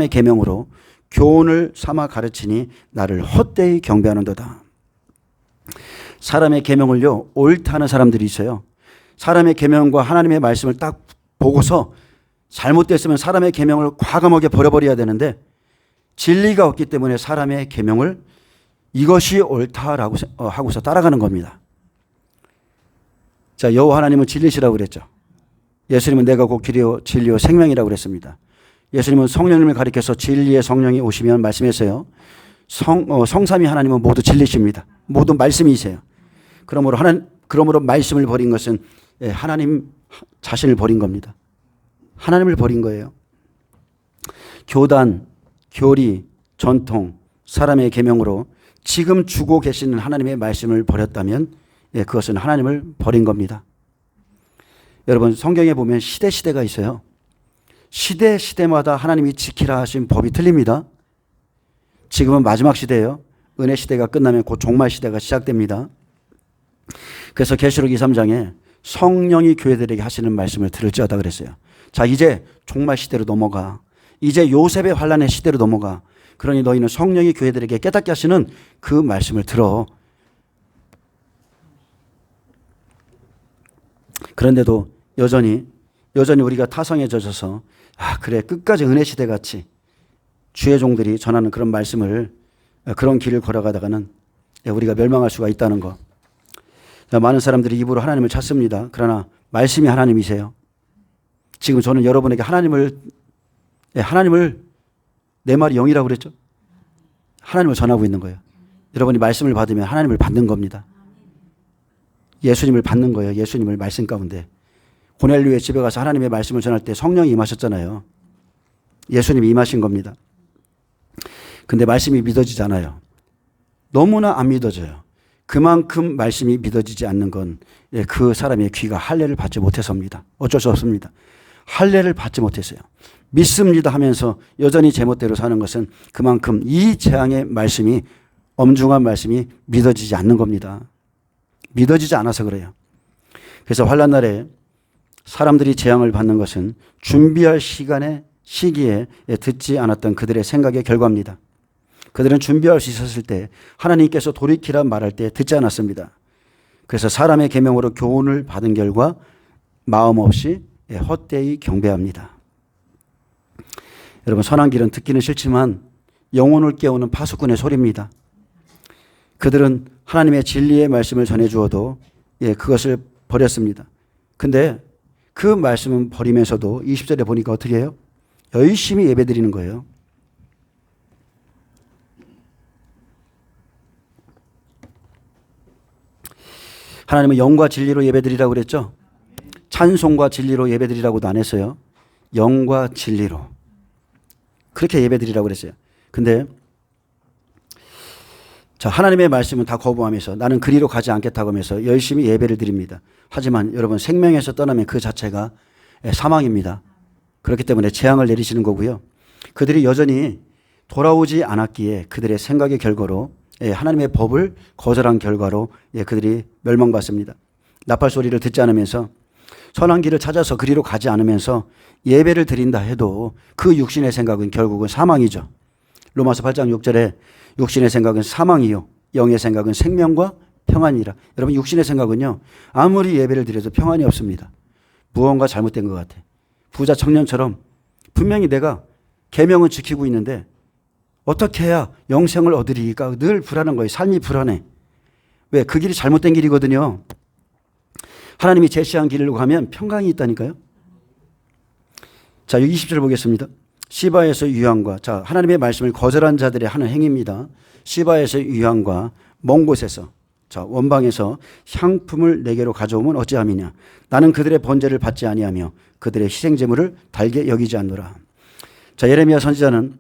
계명으로 교훈을 삼아 가르치니 나를 헛되이 경배하는도다. 사람의 계명을요 옳다 하는 사람들이 있어요. 사람의 계명과 하나님의 말씀을 딱 보고서 잘못됐으면 사람의 계명을 과감하게 버려버려야 되는데 진리가 없기 때문에 사람의 계명을 이것이 옳다라고 하고서 따라가는 겁니다. 자, 여호와 하나님은 진리시라고 그랬죠. 예수님은 내가 곧 길이요 진리요 생명이라고 그랬습니다. 예수님은 성령님을 가리켜서 진리의 성령이 오시면 말씀했어요. 성삼위 하나님은 모두 진리십니다. 모두 말씀이세요. 그러므로 말씀을 버린 것은 하나님 자신을 버린 겁니다. 하나님을 버린 거예요. 교단, 교리, 전통, 사람의 계명으로 지금 주고 계시는 하나님의 말씀을 버렸다면 그것은 하나님을 버린 겁니다. 여러분 성경에 보면 시대가 있어요. 시대마다 하나님이 지키라 하신 법이 틀립니다. 지금은 마지막 시대예요. 은혜 시대가 끝나면 곧 종말 시대가 시작됩니다. 그래서 계시록 2, 3장에 성령이 교회들에게 하시는 말씀을 들을지어다 그랬어요. 자, 이제 종말 시대로 넘어가. 이제 요셉의 환란의 시대로 넘어가. 그러니 너희는 성령이 교회들에게 깨닫게 하시는 그 말씀을 들어. 그런데도 여전히 우리가 타성에 젖어서 그래 끝까지 은혜 시대 같이 주의 종들이 전하는 그런 말씀을 그런 길을 걸어가다가는 우리가 멸망할 수가 있다는 거. 많은 사람들이 입으로 하나님을 찾습니다. 그러나 말씀이 하나님이세요. 지금 저는 여러분에게 하나님을 내 말이 영이라고 그랬죠. 하나님을 전하고 있는 거예요. 여러분이 말씀을 받으면 하나님을 받는 겁니다. 예수님을 받는 거예요. 예수님을 말씀 가운데. 고넬료의 집에 가서 하나님의 말씀을 전할 때 성령이 임하셨잖아요. 예수님이 임하신 겁니다. 근데 말씀이 믿어지지 않아요. 너무나 안 믿어져요. 그만큼 말씀이 믿어지지 않는 건 그 사람의 귀가 할례를 받지 못해서입니다. 어쩔 수 없습니다. 할례를 받지 못했어요. 믿습니다 하면서 여전히 제멋대로 사는 것은 그만큼 이 재앙의 말씀이, 엄중한 말씀이 믿어지지 않는 겁니다. 믿어지지 않아서 그래요. 그래서 환난 날에 사람들이 재앙을 받는 것은 준비할 시기에 듣지 않았던 그들의 생각의 결과입니다. 그들은 준비할 수 있었을 때 하나님께서 돌이키라 말할 때 듣지 않았습니다. 그래서 사람의 계명으로 교훈을 받은 결과 마음 없이 헛되이 경배합니다. 여러분, 선한 길은 듣기는 싫지만 영혼을 깨우는 파수꾼의 소리입니다. 그들은 하나님의 진리의 말씀을 전해주어도 그것을 버렸습니다. 근데 그 말씀은 버리면서도 20절에 보니까 어떻게 해요? 열심히 예배드리는 거예요. 하나님은 영과 진리로 예배드리라고 그랬죠? 찬송과 진리로 예배드리라고도 안 했어요. 영과 진리로. 그렇게 예배드리라고 그랬어요. 근데 자, 하나님의 말씀은 다 거부하면서 나는 그리로 가지 않겠다고 하면서 열심히 예배를 드립니다. 하지만 여러분, 생명에서 떠나면 그 자체가 사망입니다. 그렇기 때문에 재앙을 내리시는 거고요. 그들이 여전히 돌아오지 않았기에 그들의 생각의 결과로 하나님의 법을 거절한 결과로 그들이 멸망받습니다. 나팔 소리를 듣지 않으면서 선한 길을 찾아서 그리로 가지 않으면서 예배를 드린다 해도 그 육신의 생각은 결국은 사망이죠. 로마서 8장 6절에 육신의 생각은 사망이요 영의 생각은 생명과 평안이라. 여러분, 육신의 생각은요 아무리 예배를 드려도 평안이 없습니다. 무언가 잘못된 것 같아. 부자 청년처럼 분명히 내가 계명은 지키고 있는데 어떻게 해야 영생을 얻으리까 늘 불안한 거예요. 삶이 불안해. 왜? 그 길이 잘못된 길이거든요. 하나님이 제시한 길로 가면 평강이 있다니까요. 자, 20절 보겠습니다. 시바에서 유황과, 자, 하나님의 말씀을 거절한 자들의 하는 행위입니다. 시바에서 유황과 먼 곳에서, 자, 원방에서 향품을 내게로 가져오면 어찌함이냐. 나는 그들의 번제를 받지 아니하며 그들의 희생제물을 달게 여기지 않노라. 자, 예레미야 선지자는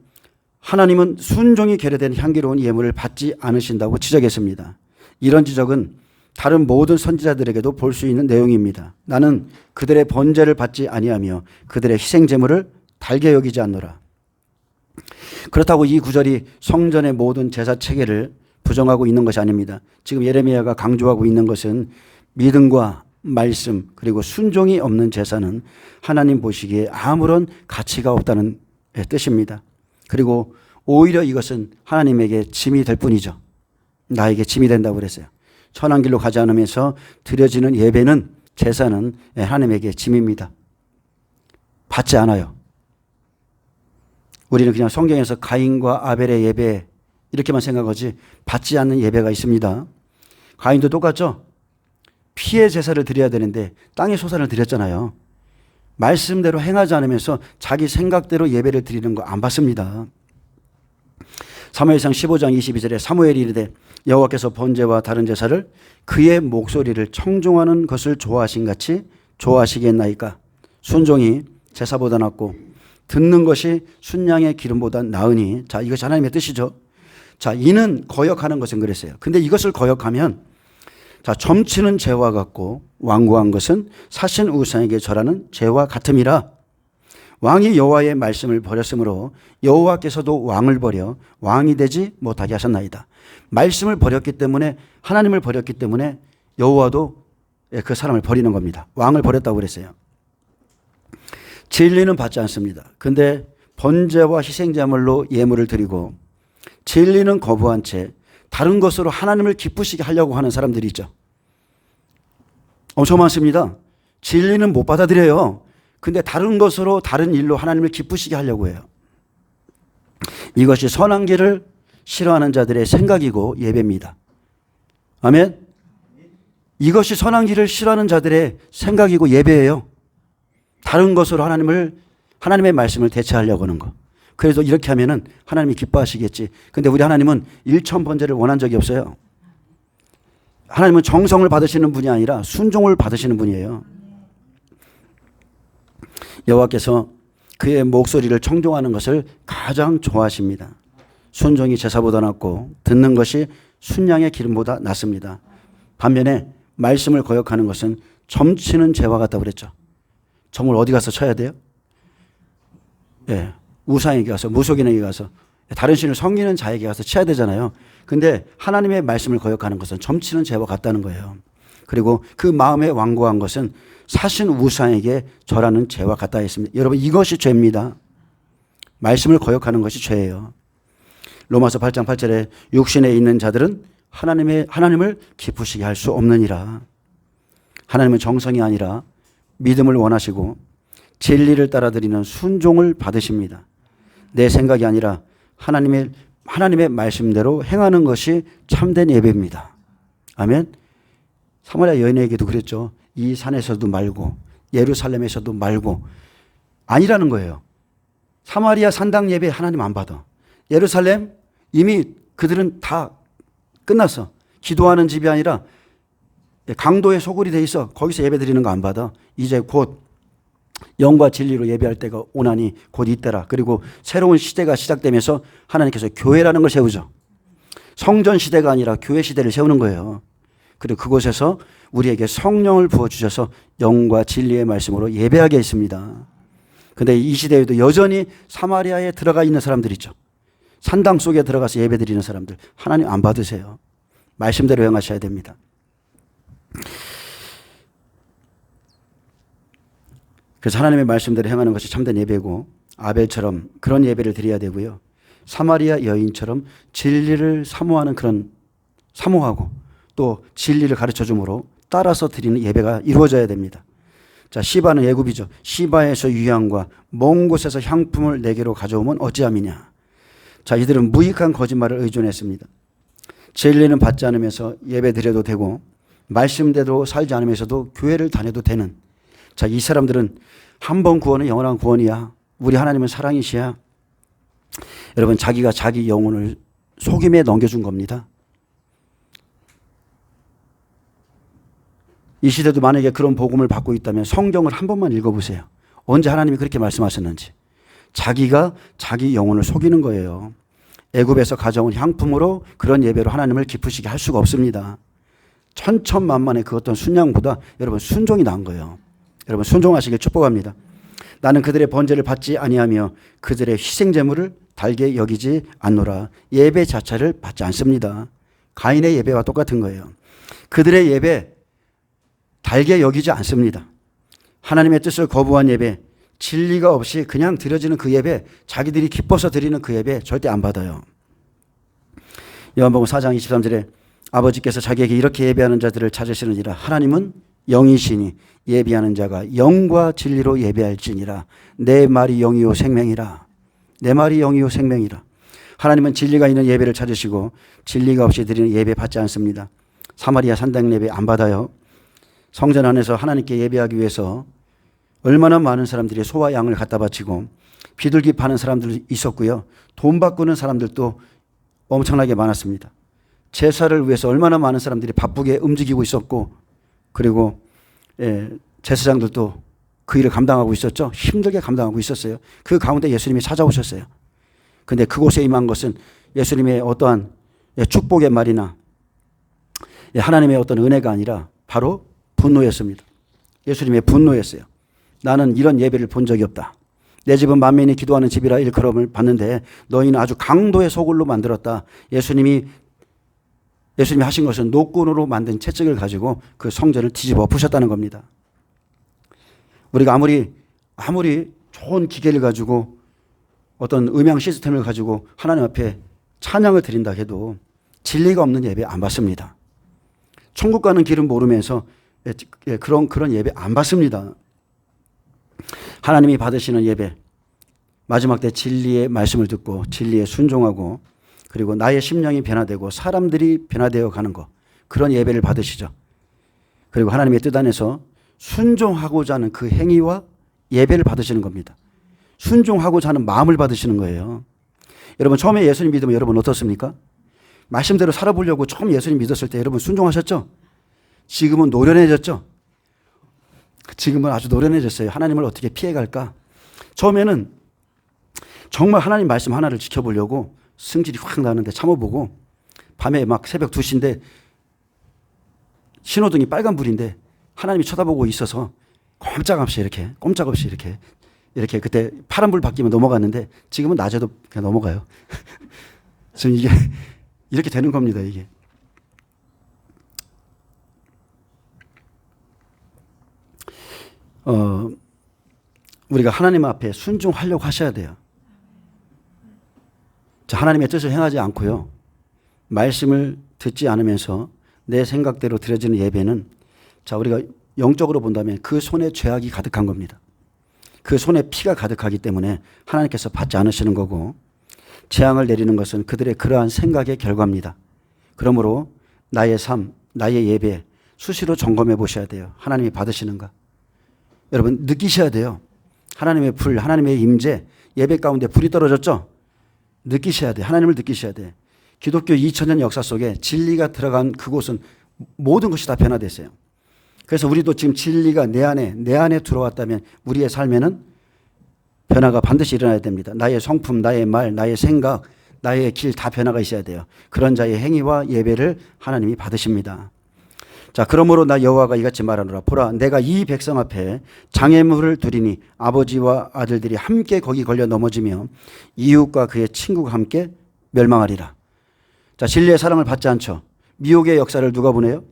하나님은 순종이 결여된 향기로운 예물을 받지 않으신다고 지적했습니다. 이런 지적은 다른 모든 선지자들에게도 볼 수 있는 내용입니다. 나는 그들의 번제를 받지 아니하며 그들의 희생제물을 달게 여기지 않노라. 그렇다고 이 구절이 성전의 모든 제사 체계를 부정하고 있는 것이 아닙니다. 지금 예레미야가 강조하고 있는 것은 믿음과 말씀 그리고 순종이 없는 제사는 하나님 보시기에 아무런 가치가 없다는 뜻입니다. 그리고 오히려 이것은 하나님에게 짐이 될 뿐이죠. 나에게 짐이 된다고 그랬어요. 선한 길로 가지 않으면서 드려지는 예배는, 제사는 하나님에게 짐입니다. 받지 않아요. 우리는 그냥 성경에서 가인과 아벨의 예배 이렇게만 생각하지 받지 않는 예배가 있습니다. 가인도 똑같죠. 피의 제사를 드려야 되는데 땅의 소산을 드렸잖아요. 말씀대로 행하지 않으면서 자기 생각대로 예배를 드리는 거 안 받습니다. 사무엘상 15장 22절에 사무엘이 이르되 여호와께서 번제와 다른 제사를 그의 목소리를 청종하는 것을 좋아하신 같이 좋아하시겠나이까. 순종이 제사보다 낫고 듣는 것이 순양의 기름보다 나으니. 자, 이것이 하나님의 뜻이죠. 자, 이는 거역하는 것은 그랬어요. 근데 이것을 거역하면, 자, 점치는 죄와 같고 완고한 것은 사신 우상에게 절하는 죄와 같음이라. 왕이 여호와의 말씀을 버렸으므로 여호와께서도 왕을 버려 왕이 되지 못하게 하셨나이다. 말씀을 버렸기 때문에, 하나님을 버렸기 때문에 여호와도 그 사람을 버리는 겁니다. 왕을 버렸다고 그랬어요. 진리는 받지 않습니다. 근데 번제와 희생제물로 예물을 드리고 진리는 거부한 채 다른 것으로 하나님을 기쁘시게 하려고 하는 사람들이 있죠. 엄청 많습니다. 진리는 못 받아들여요. 근데 다른 것으로, 다른 일로 하나님을 기쁘시게 하려고 해요. 이것이 선한 길을 싫어하는 자들의 생각이고 예배입니다. 아멘. 이것이 선한 길을 싫어하는 자들의 생각이고 예배예요. 다른 것으로 하나님의 말씀을 대체하려고 하는 거. 그래도 이렇게 하면은 하나님이 기뻐하시겠지. 근데 우리 하나님은 일천번제를 원한 적이 없어요. 하나님은 정성을 받으시는 분이 아니라 순종을 받으시는 분이에요. 여호와께서 그의 목소리를 청종하는 것을 가장 좋아하십니다. 순종이 제사보다 낫고 듣는 것이 순양의 기름보다 낫습니다. 반면에 말씀을 거역하는 것은 점치는 죄와 같다고 그랬죠. 점을 어디 가서 쳐야 돼요? 예, 우상에게 가서, 무속인에게 가서, 다른 신을 섬기는 자에게 가서 쳐야 되잖아요. 근데 하나님의 말씀을 거역하는 것은 점치는 죄와 같다는 거예요. 그리고 그 마음에 완고한 것은 사신 우상에게 절하는 죄와 같다 했습니다. 여러분, 이것이 죄입니다. 말씀을 거역하는 것이 죄예요. 로마서 8장 8절에 육신에 있는 자들은 하나님을 기쁘시게 할 수 없느니라. 하나님은 정성이 아니라 믿음을 원하시고 진리를 따라드리는 순종을 받으십니다. 내 생각이 아니라 하나님의 말씀대로 행하는 것이 참된 예배입니다. 아멘. 사마리아 여인에게도 그랬죠. 이 산에서도 말고 예루살렘에서도 말고 아니라는 거예요. 사마리아 산당 예배 하나님 안 받아. 예루살렘 이미 그들은 다 끝났어. 기도하는 집이 아니라 강도의 소굴이 돼 있어. 거기서 예배 드리는 거 안 받아. 이제 곧 영과 진리로 예배할 때가 오나니 곧 이때라. 그리고 새로운 시대가 시작되면서 하나님께서 교회라는 걸 세우죠. 성전 시대가 아니라 교회 시대를 세우는 거예요. 그리고 그곳에서 우리에게 성령을 부어주셔서 영과 진리의 말씀으로 예배하게 했습니다. 그런데 이 시대에도 여전히 사마리아에 들어가 있는 사람들 있죠. 산당 속에 들어가서 예배 드리는 사람들. 하나님 안 받으세요. 말씀대로 행하셔야 됩니다. 그래서 하나님의 말씀대로 행하는 것이 참된 예배고 아벨처럼 그런 예배를 드려야 되고요. 사마리아 여인처럼 진리를 사모하고 또 진리를 가르쳐 줌으로 따라서 드리는 예배가 이루어져야 됩니다. 자, 시바는 애굽이죠. 시바에서 유향과 먼 곳에서 향품을 내게로 가져오면 어찌함이냐. 자, 이들은 무익한 거짓말을 의존했습니다. 진리는 받지 않으면서 예배 드려도 되고 말씀대로 살지 않으면서도 교회를 다녀도 되는, 자, 이 사람들은 한 번 구원은 영원한 구원이야. 우리 하나님은 사랑이시야. 여러분, 자기가 자기 영혼을 속임에 넘겨준 겁니다. 이 시대도 만약에 그런 복음을 받고 있다면 성경을 한 번만 읽어보세요. 언제 하나님이 그렇게 말씀하셨는지. 자기가 자기 영혼을 속이는 거예요. 애굽에서 가져온 향품으로 그런 예배로 하나님을 기쁘시게 할 수가 없습니다. 천천만만의 그 어떤 순양보다 여러분 순종이 나은 거예요. 여러분, 순종하시길 축복합니다. 나는 그들의 번제를 받지 아니하며 그들의 희생제물을 달게 여기지 않노라. 예배 자체를 받지 않습니다. 가인의 예배와 똑같은 거예요. 그들의 예배 달게 여기지 않습니다. 하나님의 뜻을 거부한 예배, 진리가 없이 그냥 드려지는 그 예배, 자기들이 기뻐서 드리는 그 예배 절대 안 받아요. 요한복음 4장 23절에 아버지께서 자기에게 이렇게 예배하는 자들을 찾으시느니라. 하나님은 영이시니 예배하는 자가 영과 진리로 예배할지니라. 내 말이 영이요 생명이라. 내 말이 영이요 생명이라. 하나님은 진리가 있는 예배를 찾으시고 진리가 없이 드리는 예배 받지 않습니다. 사마리아 산당 예배 안 받아요. 성전 안에서 하나님께 예배하기 위해서 얼마나 많은 사람들이 소와 양을 갖다 바치고 비둘기 파는 사람들도 있었고요. 돈 바꾸는 사람들도 엄청나게 많았습니다. 제사를 위해서 얼마나 많은 사람들이 바쁘게 움직이고 있었고, 그리고 제사장들도 그 일을 감당하고 있었죠. 힘들게 감당하고 있었어요. 그 가운데 예수님이 찾아오셨어요. 그런데 그곳에 임한 것은 예수님의 어떠한 축복의 말이나 하나님의 어떤 은혜가 아니라 바로 분노였습니다. 예수님의 분노였어요. 나는 이런 예배를 본 적이 없다. 내 집은 만민이 기도하는 집이라 일컬음을 받는데 너희는 아주 강도의 소굴로 만들었다. 예수님이 하신 것은 노끈으로 만든 채찍을 가지고 그 성전을 뒤집어 엎으셨다는 겁니다. 우리가 아무리 좋은 기계를 가지고 어떤 음향 시스템을 가지고 하나님 앞에 찬양을 드린다 해도 진리가 없는 예배 안 받습니다. 천국 가는 길은 모르면서 그런 예배 안 받습니다. 하나님이 받으시는 예배, 마지막 때 진리의 말씀을 듣고 진리에 순종하고 그리고 나의 심령이 변화되고 사람들이 변화되어 가는 것, 그런 예배를 받으시죠. 그리고 하나님의 뜻 안에서 순종하고자 하는 그 행위와 예배를 받으시는 겁니다. 순종하고자 하는 마음을 받으시는 거예요. 여러분 처음에 예수님 믿으면 여러분 어떻습니까? 말씀대로 살아보려고 처음 예수님 믿었을 때 여러분 순종하셨죠? 지금은 노련해졌죠? 지금은 아주 노련해졌어요. 하나님을 어떻게 피해갈까? 처음에는 정말 하나님 말씀 하나를 지켜보려고 승질이 확 나는데 참아보고 밤에 막 새벽 2시인데 신호등이 빨간불인데 하나님이 쳐다보고 있어서 꼼짝없이 이렇게 그때 파란불 바뀌면 넘어갔는데 지금은 낮에도 그냥 넘어가요. 지금 이게 이렇게 되는 겁니다. 이게. 우리가 하나님 앞에 순종하려고 하셔야 돼요. 자, 하나님의 뜻을 행하지 않고요. 말씀을 듣지 않으면서 내 생각대로 드려지는 예배는 자, 우리가 영적으로 본다면 그 손에 죄악이 가득한 겁니다. 그 손에 피가 가득하기 때문에 하나님께서 받지 않으시는 거고 재앙을 내리는 것은 그들의 그러한 생각의 결과입니다. 그러므로 나의 삶, 나의 예배 수시로 점검해 보셔야 돼요. 하나님이 받으시는가? 여러분 느끼셔야 돼요. 하나님의 불, 하나님의 임재, 예배 가운데 불이 떨어졌죠? 느끼셔야 돼요. 하나님을 느끼셔야 돼요. 기독교 2000년 역사 속에 진리가 들어간 그곳은 모든 것이 다 변화됐어요. 그래서 우리도 지금 진리가 내 안에 들어왔다면 우리의 삶에는 변화가 반드시 일어나야 됩니다. 나의 성품, 나의 말, 나의 생각, 나의 길 다 변화가 있어야 돼요. 그런 자의 행위와 예배를 하나님이 받으십니다. 자, 그러므로 나 여호와가 이같이 말하노라. 보라, 내가 이 백성 앞에 장애물을 두리니 아버지와 아들들이 함께 거기 걸려 넘어지며 이웃과 그의 친구가 함께 멸망하리라. 자, 진리의 사랑을 받지 않죠. 미혹의 역사를 누가 보내요?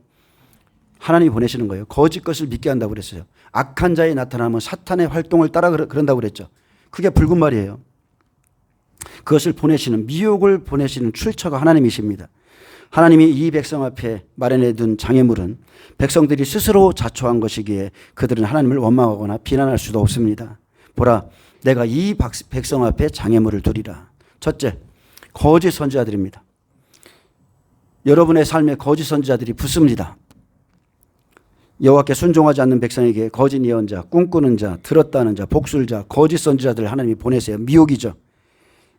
하나님이 보내시는 거예요. 거짓 것을 믿게 한다고 그랬어요. 악한 자에 나타나면 사탄의 활동을 따라 그런다고 그랬죠. 그게 붉은 말이에요. 그것을 보내시는, 미혹을 보내시는 출처가 하나님이십니다. 하나님이 이 백성 앞에 마련해 둔 장애물은 백성들이 스스로 자초한 것이기에 그들은 하나님을 원망하거나 비난할 수도 없습니다. 보라, 내가 이 백성 앞에 장애물을 두리라. 첫째, 거짓 선지자들입니다. 여러분의 삶에 거짓 선지자들이 붙습니다. 여호와께 순종하지 않는 백성에게 거짓 예언자, 꿈꾸는 자, 들었다는 자, 복술자, 거짓 선지자들을 하나님이 보내세요. 미혹이죠.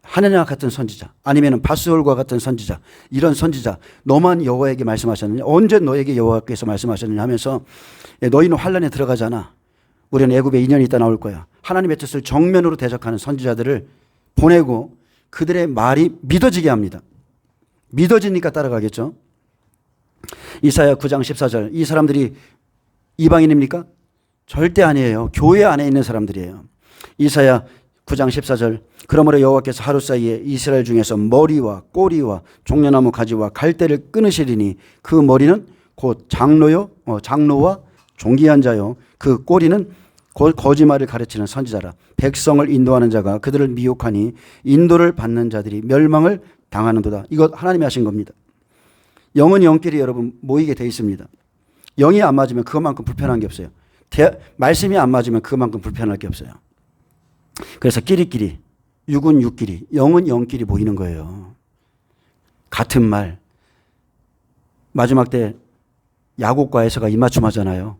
하느냐 같은 선지자, 아니면 바스홀과 같은 선지자, 이런 선지자, 너만 여호와에게 말씀하셨느냐? 언제 너에게 여호와께서 말씀하셨느냐 하면서 너희는 환란에 들어가지 않아. 우리는 애굽에 2년 있다 나올 거야. 하나님의 뜻을 정면으로 대적하는 선지자들을 보내고 그들의 말이 믿어지게 합니다. 믿어지니까 따라가겠죠. 이사야 9장 14절, 이 사람들이 이방인입니까? 절대 아니에요. 교회 안에 있는 사람들이에요. 이사야 9장 14절, 그러므로 여호와께서 하루 사이에 이스라엘 중에서 머리와 꼬리와 종려나무 가지와 갈대를 끊으시리니 그 머리는 곧 장로와 존귀한 자요, 그 꼬리는 곧 거짓말을 가르치는 선지자라. 백성을 인도하는 자가 그들을 미혹하니 인도를 받는 자들이 멸망을 당하는도다. 이거 하나님이 하신 겁니다. 영은 영끼리 여러분 모이게 돼 있습니다. 영이 안 맞으면 그것만큼 불편한 게 없어요. 말씀이 안 맞으면 그것만큼 불편할 게 없어요. 그래서 끼리끼리, 육은 육끼리, 영은 영끼리 모이는 거예요. 같은 말. 마지막 때 야곱과 에서가 입맞춤 하잖아요.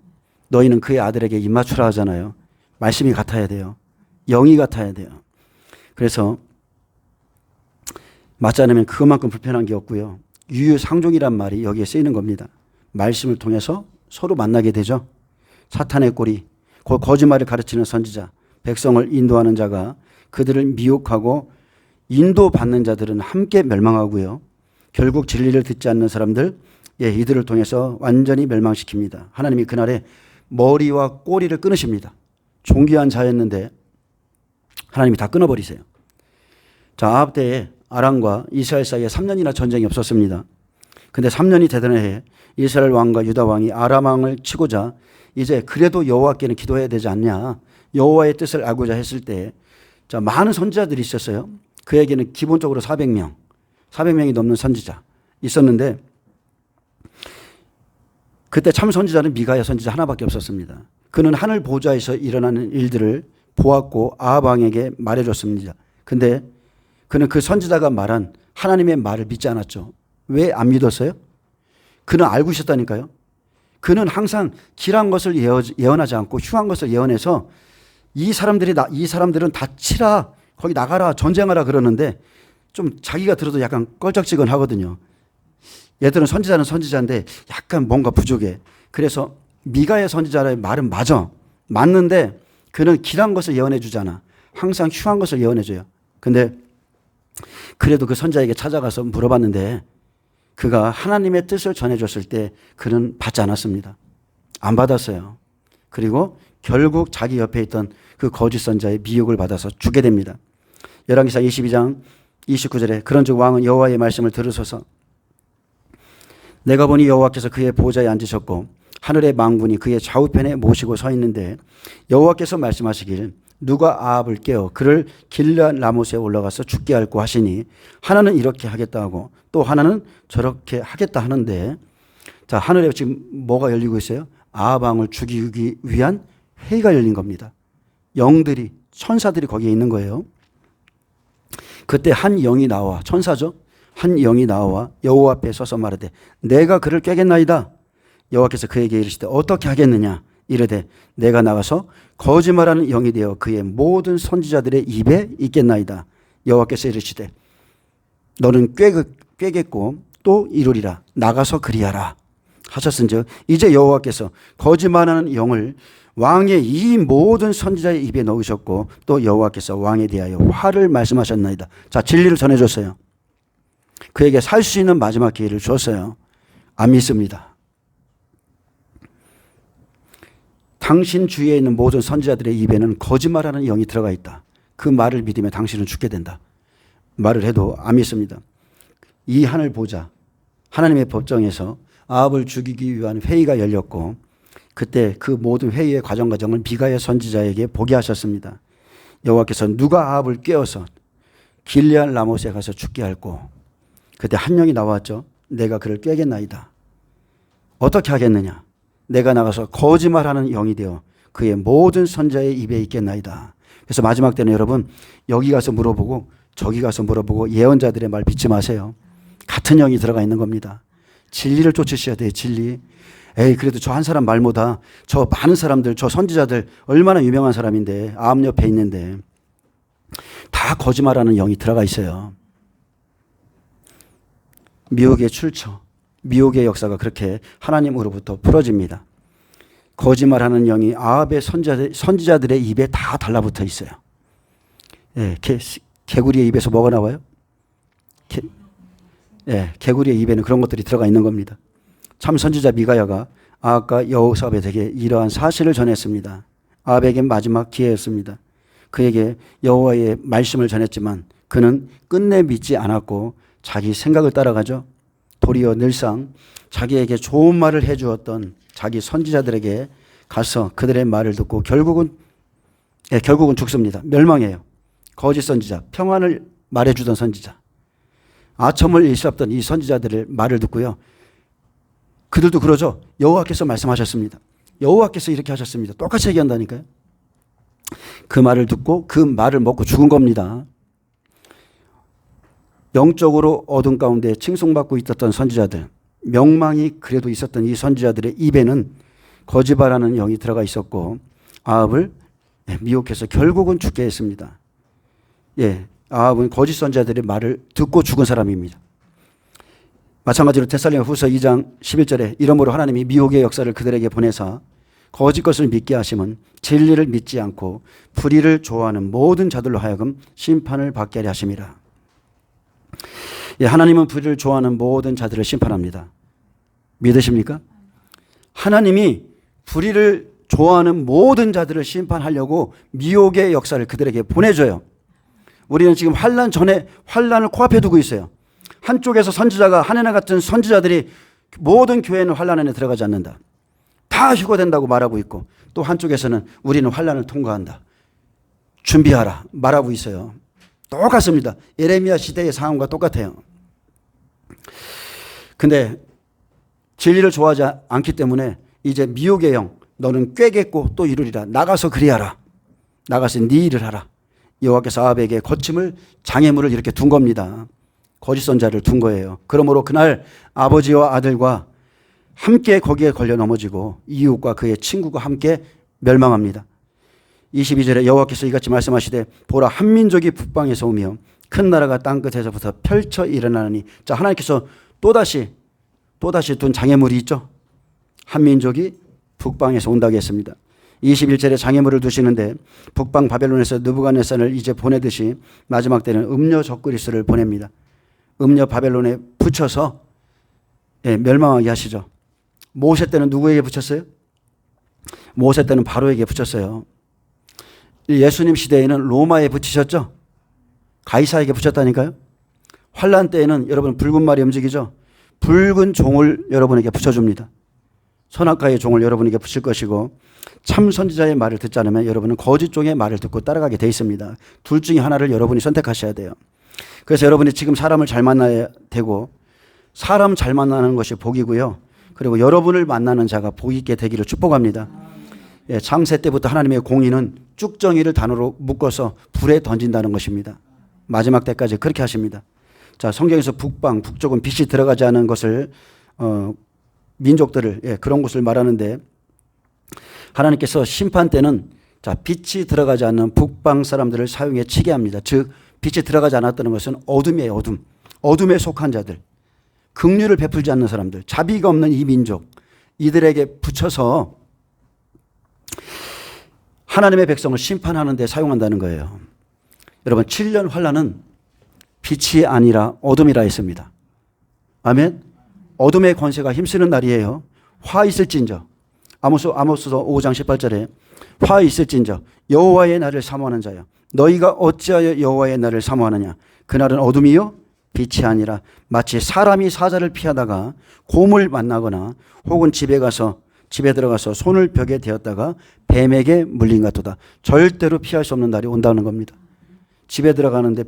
너희는 그의 아들에게 입맞추라 하잖아요. 말씀이 같아야 돼요. 영이 같아야 돼요. 그래서 맞지 않으면 그것만큼 불편한 게 없고요. 유유상종이란 말이 여기에 쓰이는 겁니다. 말씀을 통해서 서로 만나게 되죠. 사탄의 꼬리, 거짓말을 가르치는 선지자, 백성을 인도하는 자가 그들을 미혹하고 인도받는 자들은 함께 멸망하고요. 결국 진리를 듣지 않는 사람들, 이들을 통해서 완전히 멸망시킵니다. 하나님이 그날에 머리와 꼬리를 끊으십니다. 존귀한 자였는데 하나님이 다 끊어버리세요. 자, 아합 때에 아람과 이스라엘 사이에 3년이나 전쟁이 없었습니다. 근데 3년이 되던 해에 이스라엘 왕과 유다 왕이 아람 왕을 치고자 이제 그래도 여호와께는 기도해야 되지 않냐, 여호와의 뜻을 알고자 했을 때 자, 많은 선지자들이 있었어요. 그에게는 기본적으로 400명이 넘는 선지자 있었는데 그때 참 선지자는 미가야 선지자 하나밖에 없었습니다. 그는 하늘 보좌에서 일어나는 일들을 보았고 아합 왕에게 말해줬습니다. 근데 그는 그 선지자가 말한 하나님의 말을 믿지 않았죠. 왜 안 믿었어요? 그는 알고 있었다니까요. 그는 항상 길한 것을 예언하지 않고 흉한 것을 예언해서 이 사람들은 다 치라, 거기 나가라, 전쟁하라 그러는데 좀 자기가 들어도 약간 껄쩍지근하거든요. 얘들은 선지자는 선지자인데 약간 뭔가 부족해. 그래서 미가의 선지자의 말은 맞는데 그는 길한 것을 예언해 주잖아. 항상 흉한 것을 예언해 줘요. 근데 그래도 그 선지자에게 찾아가서 물어봤는데 그가 하나님의 뜻을 전해줬을 때 그는 받지 않았습니다. 안 받았어요. 그리고 결국 자기 옆에 있던 그 거짓 선지자의 미혹을 받아서 죽게 됩니다. 열왕기상 22장 29절에 그런즉 왕은 여호와의 말씀을 들으소서. 내가 보니 여호와께서 그의 보좌에 앉으셨고 하늘의 망군이 그의 좌우편에 모시고 서 있는데 여호와께서 말씀하시길 누가 아합을 깨어 그를 길르앗 라못에 올라가서 죽게 할고 하시니 하나는 이렇게 하겠다 하고 또 하나는 저렇게 하겠다 하는데, 자, 하늘에 지금 뭐가 열리고 있어요? 아합 왕을 죽이기 위한 회의가 열린 겁니다. 영들이, 천사들이 거기에 있는 거예요. 그때 한 영이 나와, 천사죠. 한 영이 나와 여호와 앞에 서서 말하되 내가 그를 꾀겠나이다. 여호와께서 그에게 이르시되 어떻게 하겠느냐. 이르되 내가 나가서 거짓말하는 영이 되어 그의 모든 선지자들의 입에 있겠나이다. 여호와께서 이르시되 너는 꾀겠고 또 이루리라. 나가서 그리하라 하셨은즉 이제 여호와께서 거짓말하는 영을 왕의 이 모든 선지자의 입에 넣으셨고 또 여호와께서 왕에 대하여 화를 말씀하셨나이다. 자, 진리를 전해줬어요. 그에게 살 수 있는 마지막 기회를 줬어요. 안 믿습니다. 당신 주위에 있는 모든 선지자들의 입에는 거짓말하는 영이 들어가 있다. 그 말을 믿으면 당신은 죽게 된다. 말을 해도 안 믿습니다. 이 하늘 보자. 하나님의 법정에서 아합을 죽이기 위한 회의가 열렸고 그때 그 모든 회의의 과정을 미가의 선지자에게 보게 하셨습니다. 여호와께서 누가 아합을 깨어서 길르앗 라못에 가서 죽게 할고 그때 한 영이 나왔죠. 내가 그를 꾀겠나이다. 어떻게 하겠느냐. 내가 나가서 거짓말하는 영이 되어 그의 모든 선자의 입에 있겠나이다. 그래서 마지막 때는 여러분 여기 가서 물어보고 저기 가서 물어보고 예언자들의 말 믿지 마세요. 같은 영이 들어가 있는 겁니다. 진리를 쫓으셔야 돼요. 진리. 에이 그래도 저 한 사람 말보다 저 많은 사람들, 저 선지자들 얼마나 유명한 사람인데 아합 옆에 있는데 다 거짓말하는 영이 들어가 있어요. 미혹의 출처, 미혹의 역사가 그렇게 하나님으로부터 풀어집니다. 거짓말하는 영이 아합의 선지자들의 입에 다 달라붙어 있어요. 예, 개구리의 입에서 뭐가 나와요? 개구리의 입에는 그런 것들이 들어가 있는 겁니다. 참 선지자 미가야가 아합과 여호사밧에게 이러한 사실을 전했습니다. 아합에게 마지막 기회였습니다. 그에게 여호와의 말씀을 전했지만 그는 끝내 믿지 않았고 자기 생각을 따라가죠. 도리어 늘상 자기에게 좋은 말을 해주었던 자기 선지자들에게 가서 그들의 말을 듣고 결국은 죽습니다. 멸망해요. 거짓 선지자, 평안을 말해주던 선지자, 아첨을 일삼던 이 선지자들의 말을 듣고요. 그들도 그러죠. 여호와께서 말씀하셨습니다. 여호와께서 이렇게 하셨습니다. 똑같이 얘기한다니까요. 그 말을 듣고 그 말을 먹고 죽은 겁니다. 영적으로 어둠 가운데 칭송받고 있었던 선지자들, 명망이 그래도 있었던 이 선지자들의 입에는 거짓말하는 영이 들어가 있었고 아합을 미혹해서 결국은 죽게 했습니다. 아합은 거짓 선지자들의 말을 듣고 죽은 사람입니다. 마찬가지로 데살로니가후서 2장 11절에 이러므로 하나님이 미혹의 역사를 그들에게 보내사 거짓 것을 믿게 하심은 진리를 믿지 않고 불의를 좋아하는 모든 자들로 하여금 심판을 받게 하려 하심이라. 하나님은 불의를 좋아하는 모든 자들을 심판합니다. 믿으십니까? 하나님이 불의를 좋아하는 모든 자들을 심판하려고 미혹의 역사를 그들에게 보내줘요. 우리는 지금 환난 전에 환난을 코앞에 두고 있어요. 한쪽에서 선지자가 하나님 같은 선지자들이 모든 교회는 환난 안에 들어가지 않는다. 다 휴거된다고 말하고 있고 또 한쪽에서는 우리는 환난을 통과한다. 준비하라 말하고 있어요. 똑같습니다. 예레미야 시대의 상황과 똑같아요. 근데 진리를 좋아하지 않기 때문에 이제 미혹의 영, 너는 꾀겠고 또 이루리라. 나가서 그리하라. 나가서 네 일을 하라. 여호와께서 아합에게 거침을 장애물을 이렇게 둔 겁니다. 거짓 선자를 둔 거예요. 그러므로 그날 아버지와 아들과 함께 거기에 걸려 넘어지고 이웃과 그의 친구가 함께 멸망합니다. 22절에 여호와께서 이같이 말씀하시되 보라 한 민족이 북방에서 오며 큰 나라가 땅끝에서부터 펼쳐 일어나느니. 자, 하나님께서 또다시 둔 장애물이 있죠. 한 민족이 북방에서 온다고 했습니다. 21절에 장애물을 두시는데 북방 바벨론에서 느부갓네살을 이제 보내듯이 마지막 때는 음녀 적그리스를 보냅니다. 음녀 바벨론에 붙여서 멸망하게 하시죠. 모세 때는 누구에게 붙였어요? 모세 때는 바로에게 붙였어요. 예수님 시대에는 로마에 붙이셨죠. 가이사에게 붙였다니까요. 환란 때에는 여러분 붉은 말이 움직이죠. 붉은 종을 여러분에게 붙여줍니다. 선악과의 종을 여러분에게 붙일 것이고 참 선지자의 말을 듣지 않으면 여러분은 거짓 종의 말을 듣고 따라가게 돼 있습니다. 둘 중에 하나를 여러분이 선택하셔야 돼요. 그래서 여러분이 지금 사람을 잘 만나야 되고 사람 잘 만나는 것이 복이고요. 그리고 여러분을 만나는 자가 복 있게 되기를 축복합니다. 창세 때부터 하나님의 공의는 쭉정이를 단어로 묶어서 불에 던진다는 것입니다. 마지막 때까지 그렇게 하십니다. 자, 성경에서 북방, 북쪽은 빛이 들어가지 않은 것을 민족들을 그런 것을 말하는데 하나님께서 심판 때는 자, 빛이 들어가지 않는 북방 사람들을 사용해 치게 합니다. 즉 빛이 들어가지 않았다는 것은 어둠이에요. 어둠에 속한 자들, 긍휼을 베풀지 않는 사람들, 자비가 없는 이 민족, 이들에게 붙여서 하나님의 백성을 심판하는 데 사용한다는 거예요. 여러분 7년 환란은 빛이 아니라 어둠이라 했습니다. 아멘. 어둠의 권세가 힘쓰는 날이에요. 화 있을진저. 아모스서 5장 18절에 화 있을진저 여호와의 날을 사모하는 자여 너희가 어찌하여 여호와의 날을 사모하느냐. 그날은 어둠이요 빛이 아니라 마치 사람이 사자를 피하다가 곰을 만나거나 혹은 집에 들어가서 손을 벽에 대었다가 뱀에게 물린 같도다. 절대로 피할 수 없는 날이 온다는 겁니다. 집에 들어가는데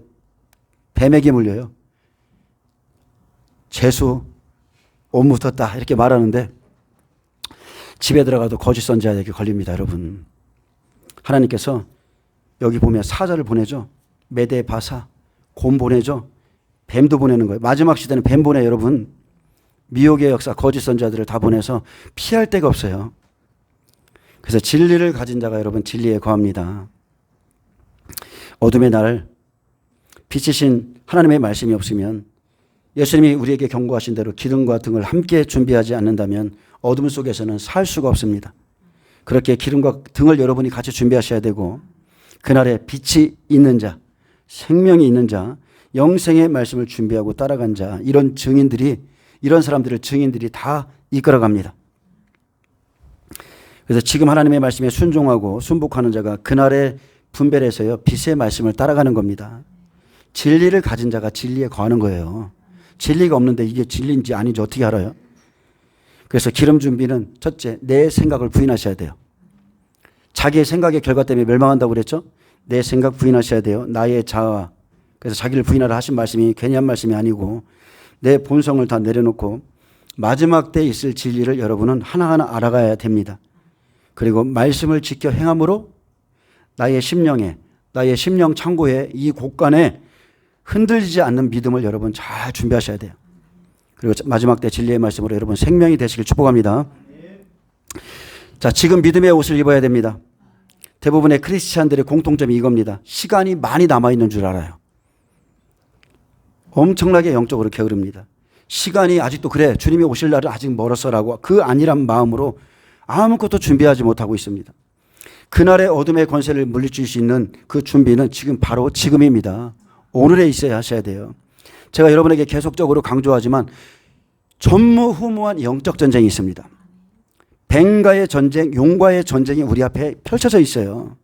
뱀에게 물려요. 재수 옷 묻었다 이렇게 말하는데 집에 들어가도 거짓 선지자에게 걸립니다. 여러분 하나님께서 여기 보면 사자를 보내죠. 메대 바사 곰 보내죠. 뱀도 보내는 거예요. 마지막 시대는 뱀 보내요. 여러분 미혹의 역사 거짓 선지자들을 다 보내서 피할 데가 없어요. 그래서 진리를 가진 자가 여러분 진리에 거합니다. 어둠의 날 빛이신 하나님의 말씀이 없으면 예수님이 우리에게 경고하신 대로 기름과 등을 함께 준비하지 않는다면 어둠 속에서는 살 수가 없습니다. 그렇게 기름과 등을 여러분이 같이 준비하셔야 되고 그날에 빛이 있는 자, 생명이 있는 자, 영생의 말씀을 준비하고 따라간 자 이런 사람들을 증인들이 다 이끌어갑니다. 그래서 지금 하나님의 말씀에 순종하고 순복하는 자가 그날에 분별해서요 빛의 말씀을 따라가는 겁니다. 진리를 가진 자가 진리에 거하는 거예요. 진리가 없는데 이게 진리인지 아닌지 어떻게 알아요? 그래서 기름 준비는 첫째, 내 생각을 부인하셔야 돼요. 자기의 생각의 결과 때문에 멸망한다고 그랬죠? 내 생각 부인하셔야 돼요. 나의 자아. 그래서 자기를 부인하라 하신 말씀이 괜히 한 말씀이 아니고 내 본성을 다 내려놓고 마지막 때 있을 진리를 여러분은 하나하나 알아가야 됩니다. 그리고 말씀을 지켜 행함으로 나의 심령 창고에 이 곳간에 흔들리지 않는 믿음을 여러분 잘 준비하셔야 돼요. 그리고 마지막 때 진리의 말씀으로 여러분 생명이 되시길 축복합니다. 자, 지금 믿음의 옷을 입어야 됩니다. 대부분의 크리스찬들의 공통점이 이겁니다. 시간이 많이 남아있는 줄 알아요. 엄청나게 영적으로 게으릅니다. 시간이 아직도 그래 주님이 오실 날은 아직 멀었어라고 그 아니란 마음으로 아무것도 준비하지 못하고 있습니다. 그날의 어둠의 권세를 물리칠 수 있는 그 준비는 지금 바로 지금입니다. 오늘에 있어야 하셔야 돼요. 제가 여러분에게 계속적으로 강조하지만 전무후무한 영적 전쟁이 있습니다. 뱀과의 전쟁, 용과의 전쟁이 우리 앞에 펼쳐져 있어요.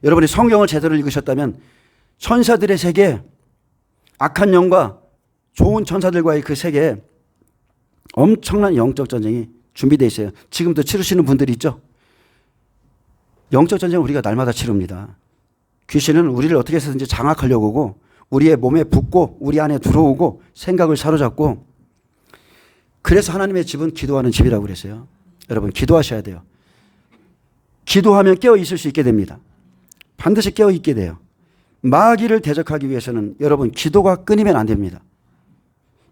여러분이 성경을 제대로 읽으셨다면 천사들의 세계, 악한 영과 좋은 천사들과의 그 세계에 엄청난 영적 전쟁이 준비되어 있어요. 지금도 치르시는 분들이 있죠. 영적 전쟁은 우리가 날마다 치릅니다. 귀신은 우리를 어떻게 해서든지 장악하려고 하고 우리의 몸에 붙고 우리 안에 들어오고 생각을 사로잡고 그래서 하나님의 집은 기도하는 집이라고 그랬어요. 여러분 기도하셔야 돼요. 기도하면 깨어 있을 수 있게 됩니다. 반드시 깨어 있게 돼요. 마귀를 대적하기 위해서는 여러분 기도가 끊이면 안 됩니다.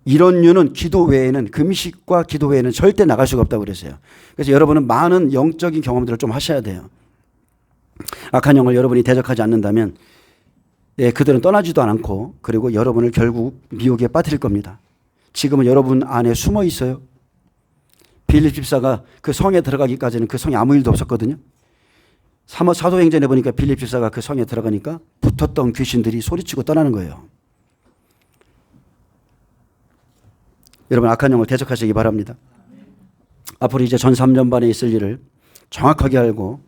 이런 류는 기도 외에는 금식과 기도 외에는 절대 나갈 수가 없다고 그랬어요. 그래서 여러분은 많은 영적인 경험들을 좀 하셔야 돼요. 악한 영을 여러분이 대적하지 않는다면 그들은 떠나지도 않고 그리고 여러분을 결국 미혹에 빠뜨릴 겁니다. 지금은 여러분 안에 숨어 있어요. 빌립 집사가 그 성에 들어가기까지는 그 성에 아무 일도 없었거든요. 사도행전에 보니까 빌립 집사가 그 성에 들어가니까 붙었던 귀신들이 소리치고 떠나는 거예요. 여러분 악한 영을 대적하시기 바랍니다. 앞으로 이제 전 3년반에 있을 일을 정확하게 알고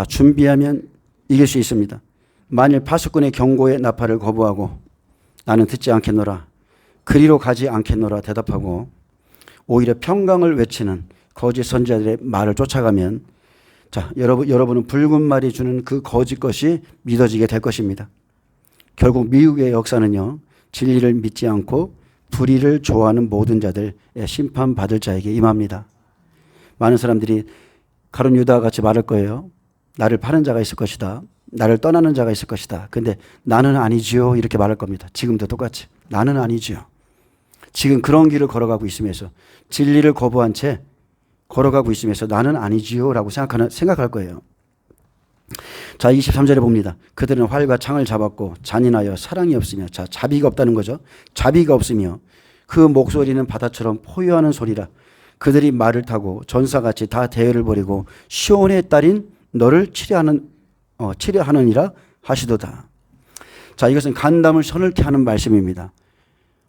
준비하면 이길 수 있습니다. 만일 파수꾼의 경고에 나팔을 거부하고 나는 듣지 않겠노라, 그리로 가지 않겠노라 대답하고 오히려 평강을 외치는 거짓 선지자들의 말을 쫓아가면 여러분은 붉은 말이 주는 그 거짓 것이 믿어지게 될 것입니다. 결국 미국의 역사는요, 진리를 믿지 않고 불의를 좋아하는 모든 자들 심판받을 자에게 임합니다. 많은 사람들이 가룟 유다와 같이 말할 거예요. 나를 파는 자가 있을 것이다. 나를 떠나는 자가 있을 것이다. 근데 나는 아니지요. 이렇게 말할 겁니다. 지금도 똑같이. 나는 아니지요. 지금 그런 길을 걸어가고 있으면서 진리를 거부한 채 걸어가고 있으면서 나는 아니지요. 라고 생각할 거예요. 23절에 봅니다. 그들은 활과 창을 잡았고 잔인하여 사랑이 없으며 자비가 없다는 거죠. 자비가 없으며 그 목소리는 바다처럼 포효하는 소리라. 그들이 말을 타고 전사같이 다 대열을 벌이고 시온의 딸인 너를 치려하느니라 하시도다. 이것은 간담을 서늘케 하는 말씀입니다.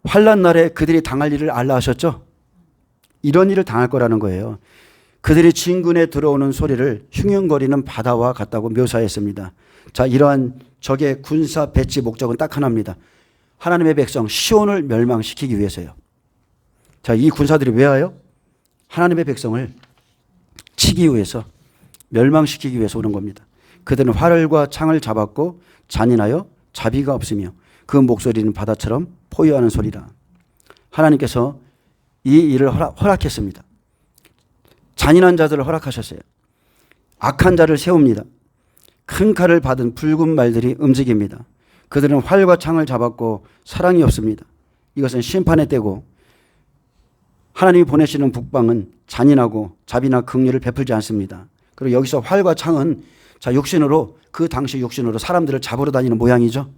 환난 날에 그들이 당할 일을 알라 하셨죠? 이런 일을 당할 거라는 거예요. 그들이 진군에 들어오는 소리를 흉흉거리는 바다와 같다고 묘사했습니다. 이러한 적의 군사 배치 목적은 딱 하나입니다. 하나님의 백성 시온을 멸망시키기 위해서요. 이 군사들이 왜 와요? 하나님의 백성을 치기 위해서, 멸망시키기 위해서 오는 겁니다. 그들은 활과 창을 잡았고 잔인하여 자비가 없으며 그 목소리는 바다처럼 포효하는 소리라. 하나님께서 이 일을 허락했습니다. 잔인한 자들을 허락하셨어요. 악한 자를 세웁니다. 큰 칼을 받은 붉은 말들이 움직입니다. 그들은 활과 창을 잡았고 사랑이 없습니다. 이것은 심판의 때고 하나님이 보내시는 북방은 잔인하고 자비나 긍휼을 베풀지 않습니다. 그리고 여기서 활과 창은 육신으로, 그 당시 육신으로 사람들을 잡으러 다니는 모양이죠.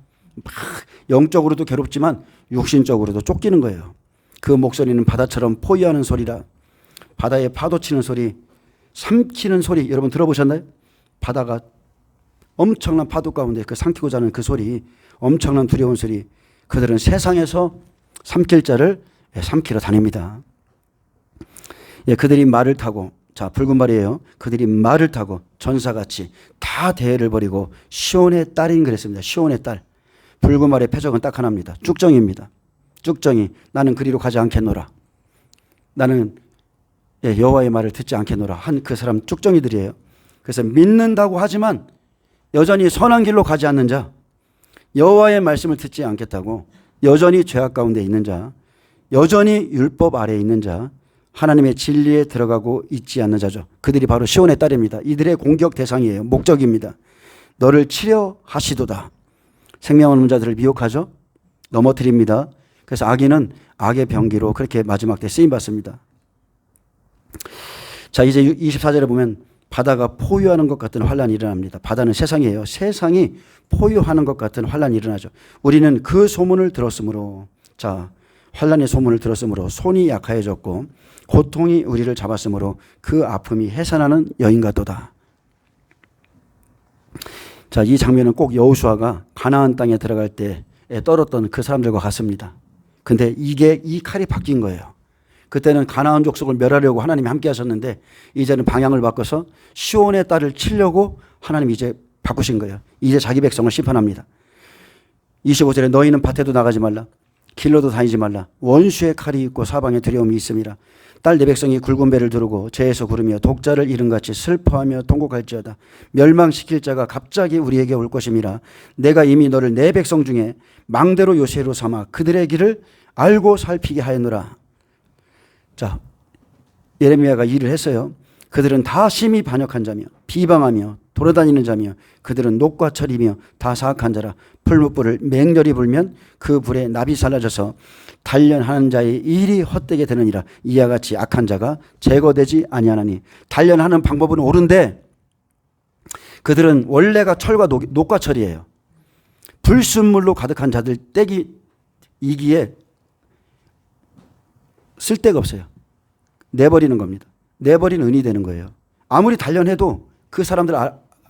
영적으로도 괴롭지만 육신적으로도 쫓기는 거예요. 그 목소리는 바다처럼 포위하는 소리라. 바다에 파도 치는 소리, 삼키는 소리 여러분 들어보셨나요? 바다가 엄청난 파도 가운데 그 삼키고자 하는 그 소리, 엄청난 두려운 소리. 그들은 세상에서 삼킬 자를 삼키러 다닙니다. 그들이 말을 타고, 붉은 말이에요. 그들이 말을 타고 전사같이 다 대회를 벌이고 시온의 딸인 그랬습니다. 시온의 딸. 붉은 말의 표적은 딱 하나입니다. 쭉정입니다. 쭉정이 나는 그리로 가지 않겠노라. 나는 여호와의 말을 듣지 않겠노라 한 그 사람 쭉정이들이에요. 그래서 믿는다고 하지만 여전히 선한 길로 가지 않는 자, 여호와의 말씀을 듣지 않겠다고 여전히 죄악 가운데 있는 자, 여전히 율법 아래에 있는 자, 하나님의 진리에 들어가고 있지 않는 자죠. 그들이 바로 시온의 딸입니다. 이들의 공격 대상이에요. 목적입니다. 너를 치려 하시도다. 생명 없는 자들을 미혹하죠. 넘어뜨립니다. 그래서 악인은 악의 병기로 그렇게 마지막 때 쓰임받습니다. 이제 24절에 보면 바다가 포효하는 것 같은 환란이 일어납니다. 바다는 세상이에요. 세상이 포효하는 것 같은 환란이 일어나죠. 우리는 그 소문을 들었으므로, 환란의 소문을 들었으므로 손이 약하여졌고 고통이 우리를 잡았으므로 그 아픔이 해산하는 여인 같도다. 이 장면은 꼭 여호수아가 가나안 땅에 들어갈 때 떨었던 그 사람들과 같습니다. 근데 이 칼이 바뀐 거예요. 그때는 가나안 족속을 멸하려고 하나님이 함께 하셨는데 이제는 방향을 바꿔서 시온의 딸을 치려고 하나님이 이제 바꾸신 거예요. 이제 자기 백성을 심판합니다. 25절에 너희는 밭에도 나가지 말라. 길로도 다니지 말라. 원수의 칼이 있고 사방에 두려움이 있음이라. 딸 내 백성이 굵은 배를 두르고 죄에서 구르며 독자를 이름같이 슬퍼하며 통곡할지어다. 멸망시킬 자가 갑자기 우리에게 올 것임이라. 내가 이미 너를 내 백성 중에 망대로 요새로 삼아 그들의 길을 알고 살피게 하였노라. 예레미야가 일을 했어요. 그들은 다 심히 반역한 자며 비방하며 돌아다니는 자며 그들은 녹과 철이며 다 사악한 자라. 풀무불을 맹렬히 불면 그 불에 납이 살라져서 단련하는 자의 일이 헛되게 되느니라. 이와 같이 악한 자가 제거되지 아니하나니. 단련하는 방법은 옳은데 그들은 원래가 철과 녹과철이에요. 불순물로 가득한 자들 떼기이기에 쓸데가 없어요. 내버리는 겁니다. 내버린 은이 되는 거예요. 아무리 단련해도 그 사람들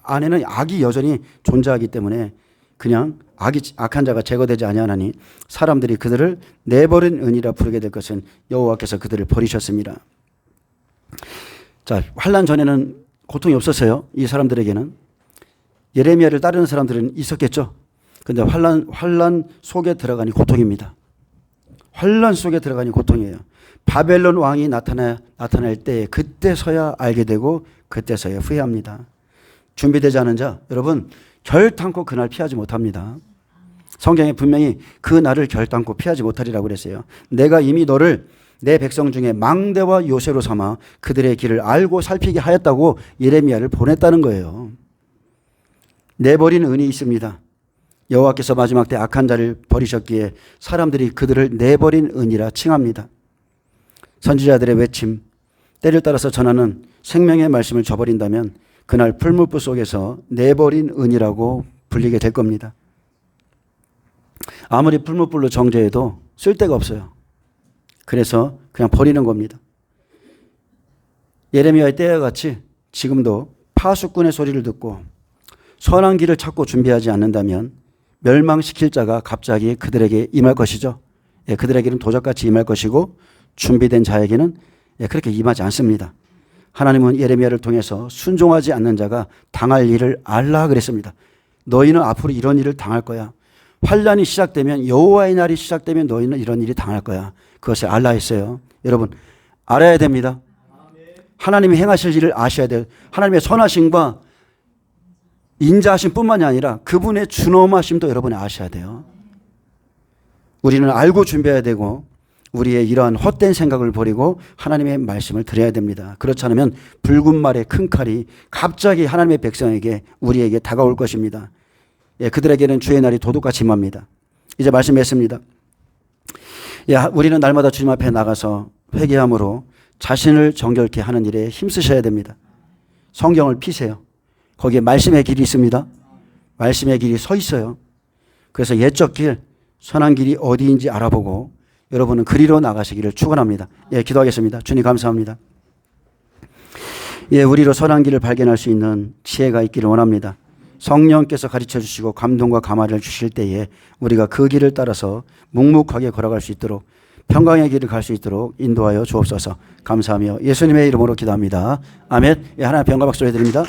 안에는 악이 여전히 존재하기 때문에 그냥 악한 자가 제거되지 아니하나니 사람들이 그들을 내버린 은이라 부르게 될 것은 여호와께서 그들을 버리셨습니다. 자, 환난 전에는 고통이 없었어요. 이 사람들에게는. 예레미야를 따르는 사람들은 있었겠죠. 그런데 환난 속에 들어가니 고통입니다. 환난 속에 들어가니 고통이에요. 바벨론 왕이 나타날 때 그때서야 알게 되고 그때서야 후회합니다. 준비되지 않은 자, 여러분 결단코 그날 피하지 못합니다. 성경에 분명히 그 날을 결단코 피하지 못하리라고 그랬어요. 내가 이미 너를 내 백성 중에 망대와 요새로 삼아 그들의 길을 알고 살피게 하였다고 예레미야를 보냈다는 거예요. 내버린 은이 있습니다. 여호와께서 마지막 때 악한 자를 버리셨기에 사람들이 그들을 내버린 은이라 칭합니다. 선지자들의 외침, 때를 따라서 전하는 생명의 말씀을 저버린다면 그날 풀무불 속에서 내버린 은이라고 불리게 될 겁니다. 아무리 풀무불로 정죄해도 쓸데가 없어요. 그래서 그냥 버리는 겁니다. 예레미야의 때와 같이 지금도 파수꾼의 소리를 듣고 선한 길을 찾고 준비하지 않는다면 멸망시킬 자가 갑자기 그들에게 임할 것이죠. 그들에게는 도적같이 임할 것이고 준비된 자에게는 그렇게 임하지 않습니다. 하나님은 예레미야를 통해서 순종하지 않는 자가 당할 일을 알라 그랬습니다. 너희는 앞으로 이런 일을 당할 거야. 환란이 시작되면, 여호와의 날이 시작되면 너희는 이런 일이 당할 거야. 그것을 알라 했어요. 여러분 알아야 됩니다. 하나님이 행하실 일을 아셔야 돼요. 하나님의 선하심과 인자하심 뿐만이 아니라 그분의 준엄하심도 여러분이 아셔야 돼요. 우리는 알고 준비해야 되고 우리의 이러한 헛된 생각을 버리고 하나님의 말씀을 드려야 됩니다. 그렇지 않으면 붉은 말의 큰 칼이 갑자기 하나님의 백성에게 우리에게 다가올 것입니다. 그들에게는 주의 날이 도둑같이 임합니다. 이제 말씀했습니다. 우리는 날마다 주님 앞에 나가서 회개함으로 자신을 정결케 하는 일에 힘쓰셔야 됩니다. 성경을 피세요. 거기에 말씀의 길이 있습니다. 말씀의 길이 서 있어요. 그래서 옛적 길, 선한 길이 어디인지 알아보고 여러분은 그리로 나가시기를 축원합니다. 기도하겠습니다. 주님 감사합니다. 우리로 선한 길을 발견할 수 있는 지혜가 있기를 원합니다. 성령께서 가르쳐 주시고 감동과 감화를 주실 때에 우리가 그 길을 따라서 묵묵하게 걸어갈 수 있도록 평강의 길을 갈 수 있도록 인도하여 주옵소서. 감사하며 예수님의 이름으로 기도합니다. 아멘. 하나님 병과 박수 해드립니다.